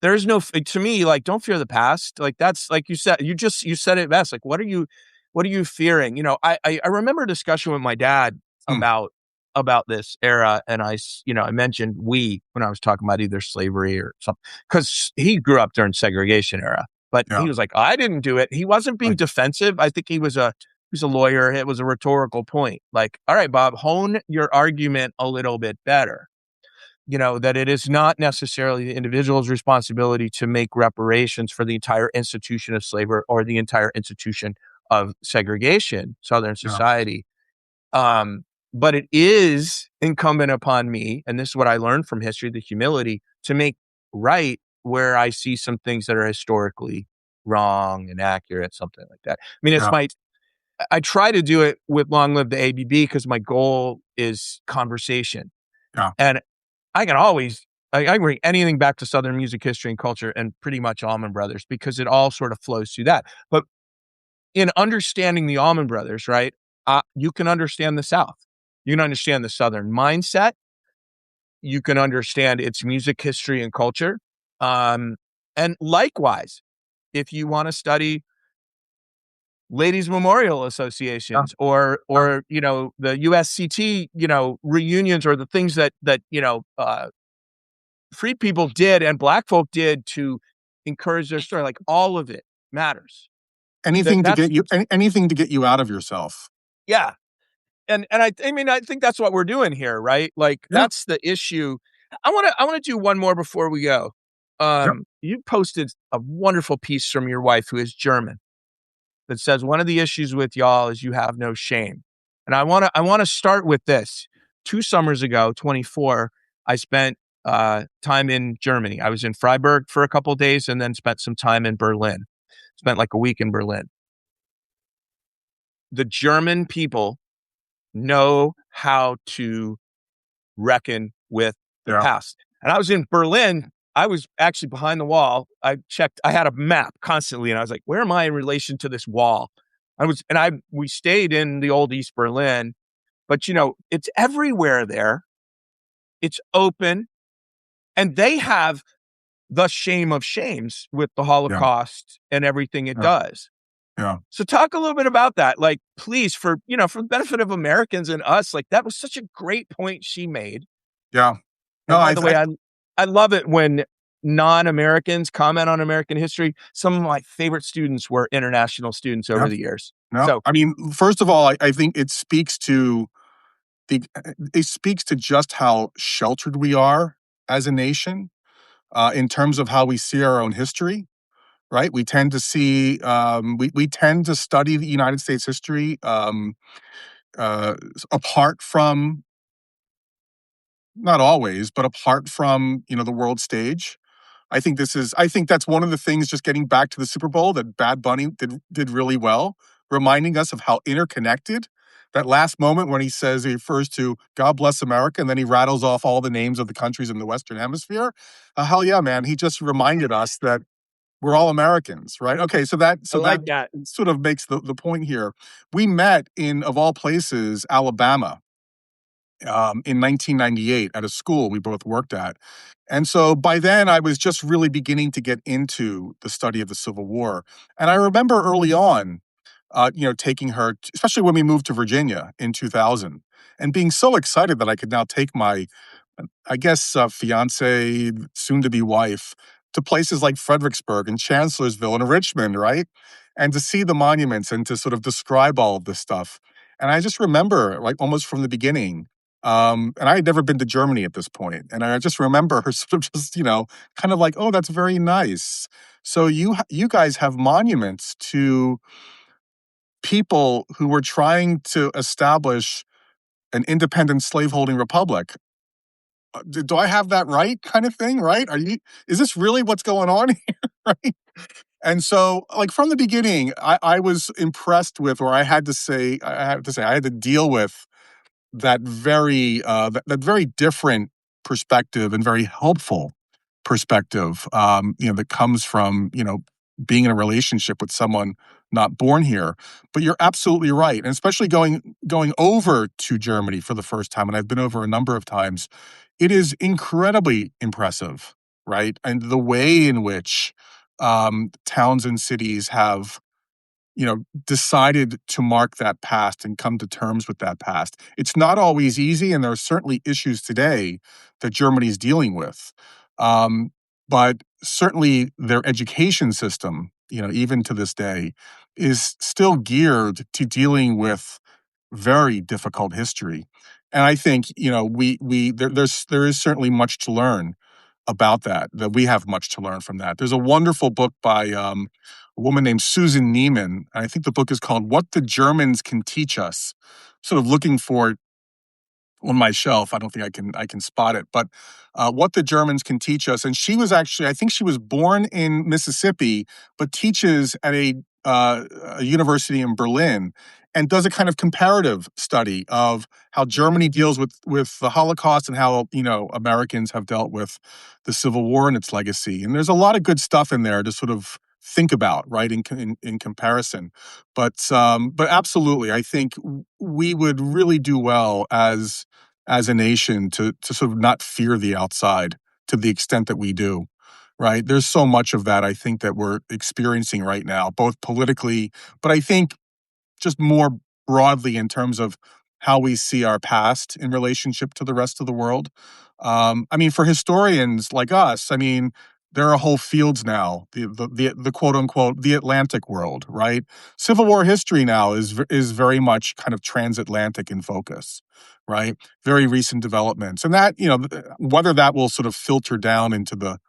there's no, to me, like, don't fear the past. Like, that's like you said, you said it best. Like, what are you fearing? I remember a discussion with my dad mm, about this era. And I mentioned we, when I was talking about either slavery or something, because he grew up during segregation era, but yeah, he was like, I didn't do it. He wasn't being right, defensive. I think he was a lawyer. It was a rhetorical point. Like, all right, Bob, hone your argument a little bit better. That it is not necessarily the individual's responsibility to make reparations for the entire institution of slavery or the entire institution of segregation, Southern yeah, society. Um, but it is incumbent upon me, and this is what I learned from history, the humility to make right where I see some things that are historically wrong and accurate, something like that. I mean, yeah, I try to do it with Long Live the ABB because my goal is conversation. yeah, And I can bring anything back to Southern music history and culture and pretty much Allman Brothers because it all sort of flows through that. But in understanding the Allman Brothers, right, you can understand the South. You can understand the Southern mindset. You can understand its music history and culture. Um, and likewise, if you want to study ladies memorial yeah, associations or yeah. the USCT reunions or the things that free people did and black folk did to encourage their story, like all of it matters. Anything to That's get you, anything to get you out of yourself. Yeah. And I mean, I think that's what we're doing here, right? Like Yeah, that's the issue. I want to do one more before we go. yep, You posted a wonderful piece from your wife who is German that says one of the issues with y'all is you have no shame. And I want to start with this. 2 summers ago, 24, I spent time in Germany. I was in Freiburg for a couple of days and then spent some time in Berlin. Spent like a week in Berlin. The German people know how to reckon with the yeah, past. And I was in Berlin. I was actually behind the wall. I had a map constantly and I was like, where am I in relation to this wall? We stayed in the old East Berlin, but it's everywhere there. It's open and they have the shame of shames with the yeah, Holocaust and everything it yeah, does. yeah, So talk a little bit about that. Like, please, for the benefit of Americans and us, like that was such a great point she made. yeah. No, And by the way, I love it when non-Americans comment on American history. Some of my favorite students were international students yeah, over the years. no. So I mean, first of all, I think it speaks to just how sheltered we are as a nation in terms of how we see our own history. Right, we tend to study the United States history apart from, not always, but apart from the world stage. I think that's one of the things, just getting back to the Super Bowl, that Bad Bunny did really well, reminding us of how interconnected that last moment when he refers to God bless America, and then he rattles off all the names of the countries in the Western Hemisphere. Hell yeah, man. He just reminded us that we're all Americans, right? Okay, I so that like that. sort of makes the point here. We met in, of all places, Alabama, in 1998 at a school we both worked at. And so by then, I was just really beginning to get into the study of the Civil War. And I remember early on, taking her, especially when we moved to Virginia in 2000, and being so excited that I could now take my, I guess, fiance, soon to be wife, to places like Fredericksburg and Chancellorsville and Richmond, right? And to see the monuments and to sort of describe all of this stuff. And I just remember, like, almost from the beginning, and I had never been to Germany at this point, and I just remember her sort of just, kind of like, oh, that's very nice. So you guys have monuments to people who were trying to establish an independent slaveholding republic. Do I have that right, kind of thing, right? Is this really what's going on here, right? And so, like from the beginning, I was impressed with, or I had to deal with that very different perspective and very helpful perspective, that comes from being in a relationship with someone not born here. But you're absolutely right, and especially going over to Germany for the first time, and I've been over a number of times. It is incredibly impressive, right? And the way in which towns and cities have decided to mark that past and come to terms with that past. It's not always easy, and there are certainly issues today that Germany's dealing with. Um, but certainly their education system, even to this day, is still geared to dealing with very difficult history. And I think, there is certainly much to learn about that we have much to learn from that. There's a wonderful book by a woman named Susan Neiman. And I think the book is called What the Germans Can Teach Us. Sort of looking for it on my shelf. I don't think I can spot it, but What the Germans Can Teach Us. And she was actually, I think she was born in Mississippi, but teaches at a university in Berlin, and does a kind of comparative study of how Germany deals with the Holocaust and how Americans have dealt with the Civil War and its legacy. And there's a lot of good stuff in there to sort of think about, right, in comparison. But absolutely, I think we would really do well as a nation to sort of not fear the outside to the extent that we do. Right. There's so much of that, I think, that we're experiencing right now, both politically, but I think just more broadly in terms of how we see our past in relationship to the rest of the world. I mean, for historians like us, I mean, there are whole fields now, the quote unquote the Atlantic world, right? Civil War history now is very much kind of transatlantic in focus, right? Very recent developments, and that whether that will sort of filter down into the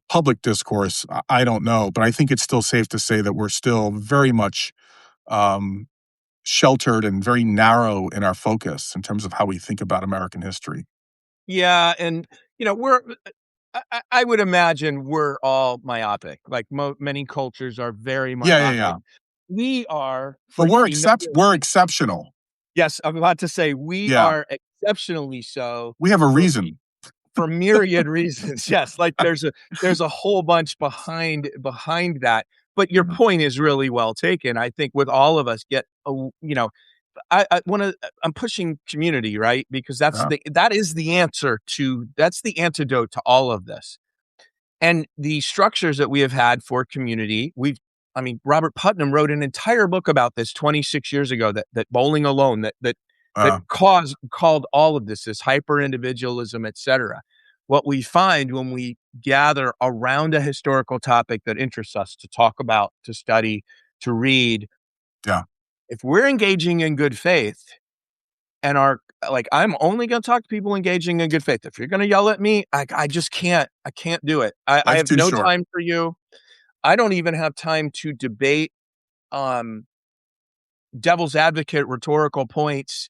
public discourse, I don't know, but I think it's still safe to say that we're still very much um, sheltered and very narrow in our focus in terms of how we think about American history. Yeah, and we're. I would imagine we're all myopic. Like many cultures are very Yeah, yeah, yeah. myopic. We are But for we're exceptional. yes, I'm about to say we Yeah, are exceptionally so we have a for reason. for myriad reasons. Yes, like there's a whole bunch behind that. But your Mhm. point is really well taken. I think with all of us I want to. I'm pushing community, right? Because Yeah, that's the antidote to all of this. And the structures that we have had for community, I mean, Robert Putnam wrote an entire book about this 26 years ago. That bowling alone, that uh, called all of this hyper individualism, etc. What we find when we gather around a historical topic that interests us to talk about, to study, to read, yeah, if we're engaging in good faith and are like, I'm only going to talk to people engaging in good faith. If you're going to yell at me, I just I can't do it. I life's have too no short. time for you. I don't even have time to debate um, devil's advocate rhetorical points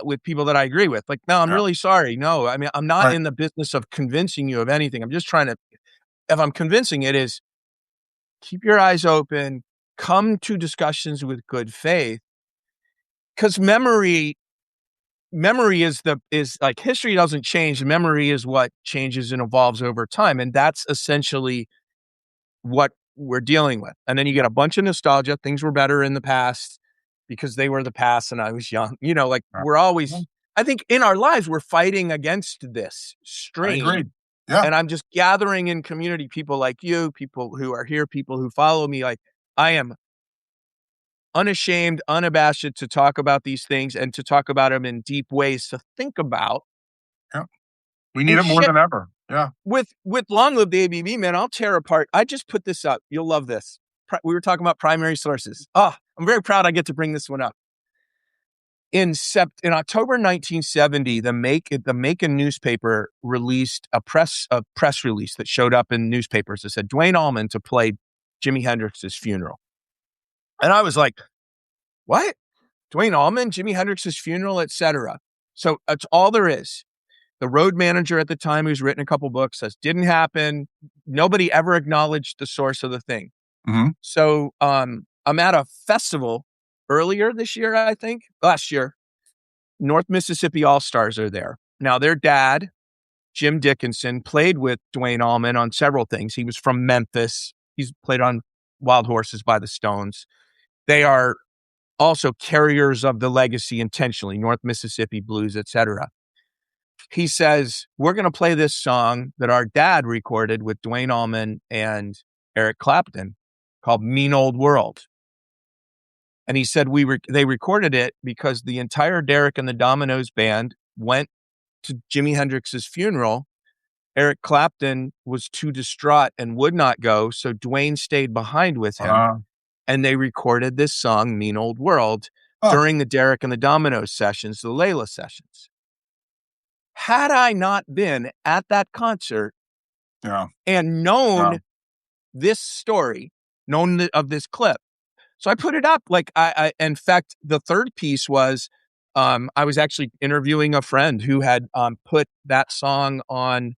with people that I agree with. Like, no, I'm Yeah, really sorry. No, I mean, I'm not right. in the business of convincing you of anything. I'm just trying to, if I'm convincing it, is keep your eyes open, come to discussions with good faith, because memory is like history doesn't change. Memory is what changes and evolves over time. And that's essentially what we're dealing with. And then you get a bunch of nostalgia. Things were better in the past because they were the past and I was young. Like Yeah. we're Mhm. always, I think in our lives, we're fighting against this I strain. agree. Yeah, And I'm just gathering in community people like you, people who are here, people who follow me. Like I am unashamed, unabashed to talk about these things and to talk about them in deep ways to think about yeah. We need and it more shit. than ever. Yeah. With Long Live the ABB, man, I'll tear apart. I just put this up. You'll love this. We were talking about primary sources. I'm very proud I get to bring this one up. In October 1970, the Macon newspaper released a press release that showed up in newspapers that said Duane Allman to play Jimi Hendrix's funeral. And I was like, what? Duane Allman, Jimi Hendrix's funeral, etc. So that's all there is. The road manager at the time, who's written a couple books, says didn't happen. Nobody ever acknowledged the source of the thing. Hmm. So I'm at a festival earlier this year, I think, last year. North Mississippi All Stars are there. Now, their dad, Jim Dickinson, played with Duane Allman on several things. He was from Memphis. He's played on Wild Horses by the Stones. They are also carriers of the legacy intentionally, North Mississippi Blues, etc. He says, we're going to play this song that our dad recorded with Duane Allman and Eric Clapton called Mean Old World. And he said they recorded it because the entire Derek and the Dominoes band went to Jimi Hendrix's funeral. Eric Clapton was too distraught and would not go, so Duane stayed behind with him, Uh, and they recorded this song, Mean Old World, huh. during the Derek and the Dominoes sessions, the Layla sessions. Had I not been at that concert Yeah. and Yeah. known this story, of this clip, so I put it up. Like in fact, the third piece was, I was actually interviewing a friend who had put that song on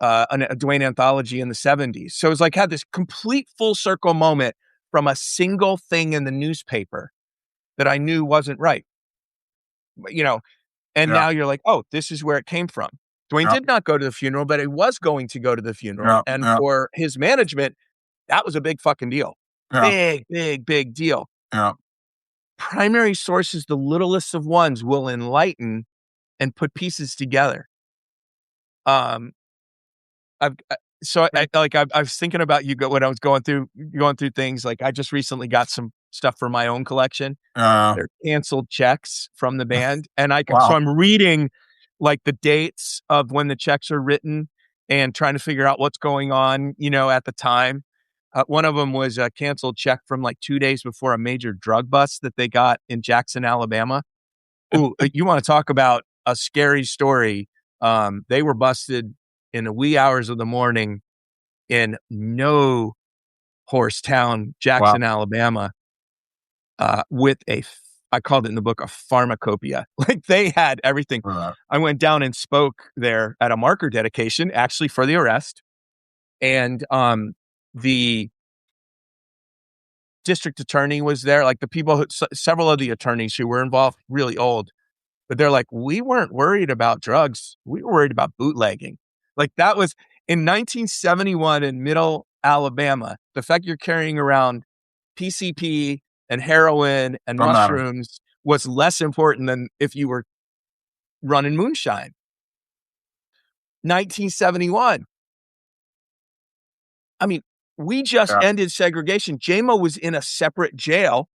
a Duane anthology in the 70s. So it was like had this complete full circle moment from a single thing in the newspaper that I knew wasn't right. You know, and Yeah. now you're like, oh, this is where it came from. Duane Yeah. did not go to the funeral, but he was going to go to the funeral. Yeah. And Yeah. for his management, that was a big fucking deal. Yeah. Big, big, big deal. Yeah. Primary sources, the littlest of ones, will enlighten and put pieces together. Um, I've so I was thinking about when I was going through things. Like I just recently got some stuff for my own collection. Uh, They're canceled checks from the band, and so wow. I'm reading like the dates of when the checks are written and trying to figure out what's going on, at the time. One of them was a canceled check from like 2 days before a major drug bust that they got in Jackson, Alabama. Ooh, you want to talk about a scary story? They were busted in the wee hours of the morning in no horse town, Wow. Jackson, Alabama, with I called it in the book a pharmacopoeia. Like they had everything. Uh, I went down and spoke there at a marker dedication, actually for the arrest, and the district attorney was there. Like the several of the attorneys who were involved, really old. But they're like, we weren't worried about drugs. We were worried about bootlegging. Like that was in 1971 in middle Alabama. The fact you're carrying around PCP and heroin and don't matter. mushrooms was less important than if you were running moonshine. 1971. I mean, we just Yeah. ended segregation. JMO was in a separate jail.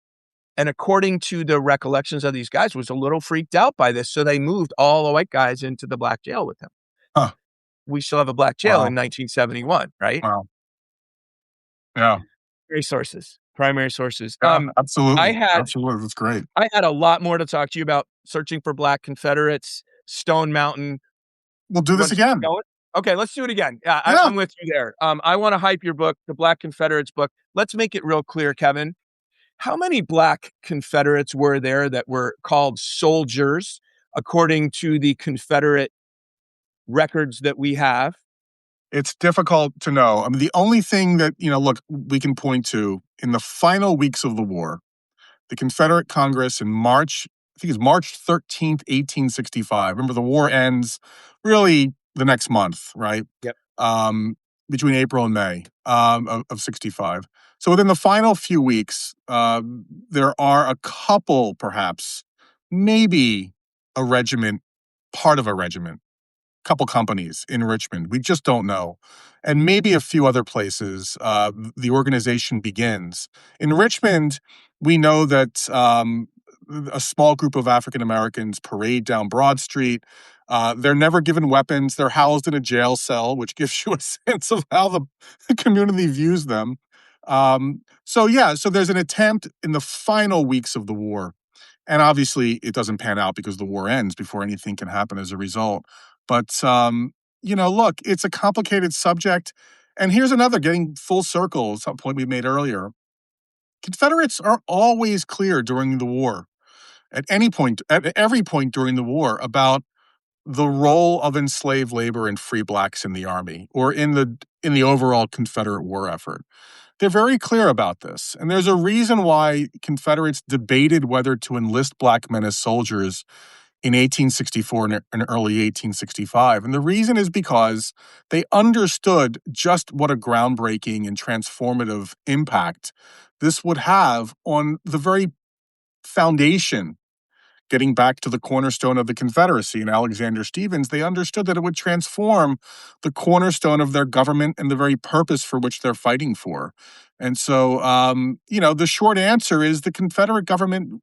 And according to the recollections of these guys, was a little freaked out by this. So they moved all the white guys into the black jail with him. Huh. We still have a black jail Wow. in 1971, right? Wow. Yeah. Primary sources. Yeah. I Absolutely. had Absolutely. That's great. I had a lot more to talk to you about searching for black Confederates, Stone Mountain. We'll do You this want to keep again. going? Okay, let's do it again. Yeah, Yeah. I'm with you there. I want to hype your book, the Black Confederates book. Let's make it real clear, Kevin. How many black Confederates were there that were called soldiers, according to the Confederate records that we have? It's difficult to know. I mean, the only thing that, look, we can point to in the final weeks of the war, the Confederate Congress in March, I think it's March 13th, 1865. Remember, the war ends really the next month, right? Yep. Between April and May of 65. So within the final few weeks, there are a couple, perhaps, maybe a regiment, part of a regiment, couple companies in Richmond. We just don't know. And maybe a few other places the organization begins. In Richmond, we know that a small group of African Americans parade down Broad Street. They're never given weapons. They're housed in a jail cell, which gives you a sense of how the community views them. So there's an attempt in the final weeks of the war. And obviously, it doesn't pan out because the war ends before anything can happen as a result. But, look, it's a complicated subject. And here's another, getting full circle, some point we made earlier. Confederates are always clear during the war, at every point during the war, about the role of enslaved labor and free blacks in the army or in the overall Confederate war effort. They're very clear about this. And there's a reason why Confederates debated whether to enlist black men as soldiers in 1864 and early 1865. And the reason is because they understood just what a groundbreaking and transformative impact this would have on the very foundation, getting back to the cornerstone of the Confederacy and Alexander Stephens. They understood that it would transform the cornerstone of their government and the very purpose for which they're fighting for. And so, the short answer is the Confederate government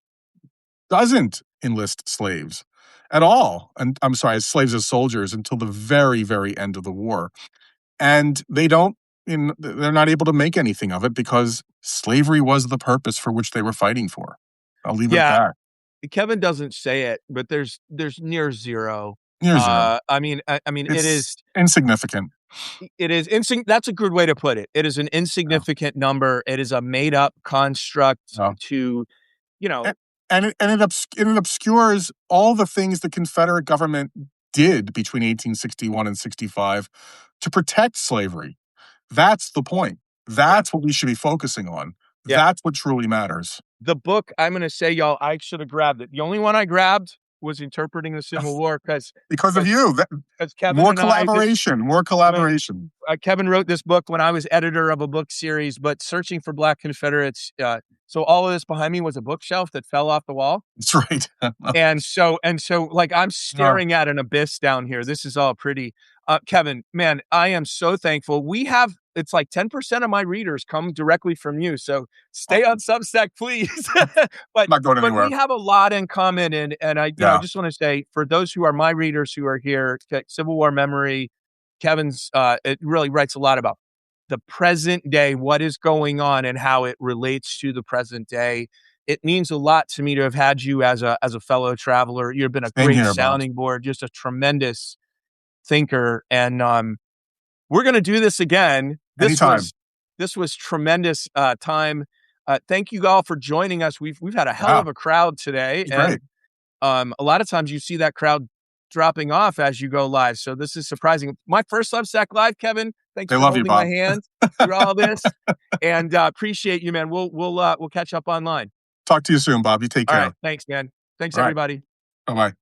doesn't enlist slaves at all. And I'm sorry, as slaves as soldiers until the very, very end of the war. And they're not able to make anything of it because slavery was the purpose for which they were fighting for. I'll leave it at Yeah, that. Kevin doesn't say it, but there's near zero. Near zero. I mean, It's insignificant. that's a good way to put it. It is an Yeah. insignificant number. It is a made up construct Yeah. to, you know, And it obscures all the things the Confederate government did between 1861 and 65 to protect slavery. That's the point. That's what we should be focusing on. yeah. That's what truly matters. The book, I'm going to say, y'all, I should have grabbed it. The only one I grabbed was Interpreting the Civil War because of you. Kevin More and I collaboration. More collaboration. Kevin wrote this book when I was editor of a book series, but searching for Black Confederates. So all of this behind me was a bookshelf that fell off the wall. That's right. And so, like, I'm staring at an abyss down here. This is all pretty. Kevin, man, I am so thankful. It's like 10% of my readers come directly from you. So stay on Substack, please. but not going but anywhere. we have a lot in common. And I just want to say, for those who are my readers who are here, Civil War Memory, Kevin's, it really writes a lot about the present day, what is going on and how it relates to the present day. It means a lot to me to have had you as a fellow traveler. You've been a Same great here, Bob. sounding board, just a tremendous thinker. And we're going to do this again. Anytime. This was tremendous time. Thank you all for joining us. We've had a hell of a crowd today. Great. And a lot of times you see that crowd dropping off as you go live. So this is surprising. My first Substack live, Kevin. Thanks for holding my hand through all this. And appreciate you, man. We'll catch up online. Talk to you soon, Bob. You take care. All right. Thanks, man. Thanks, everybody. Bye-bye.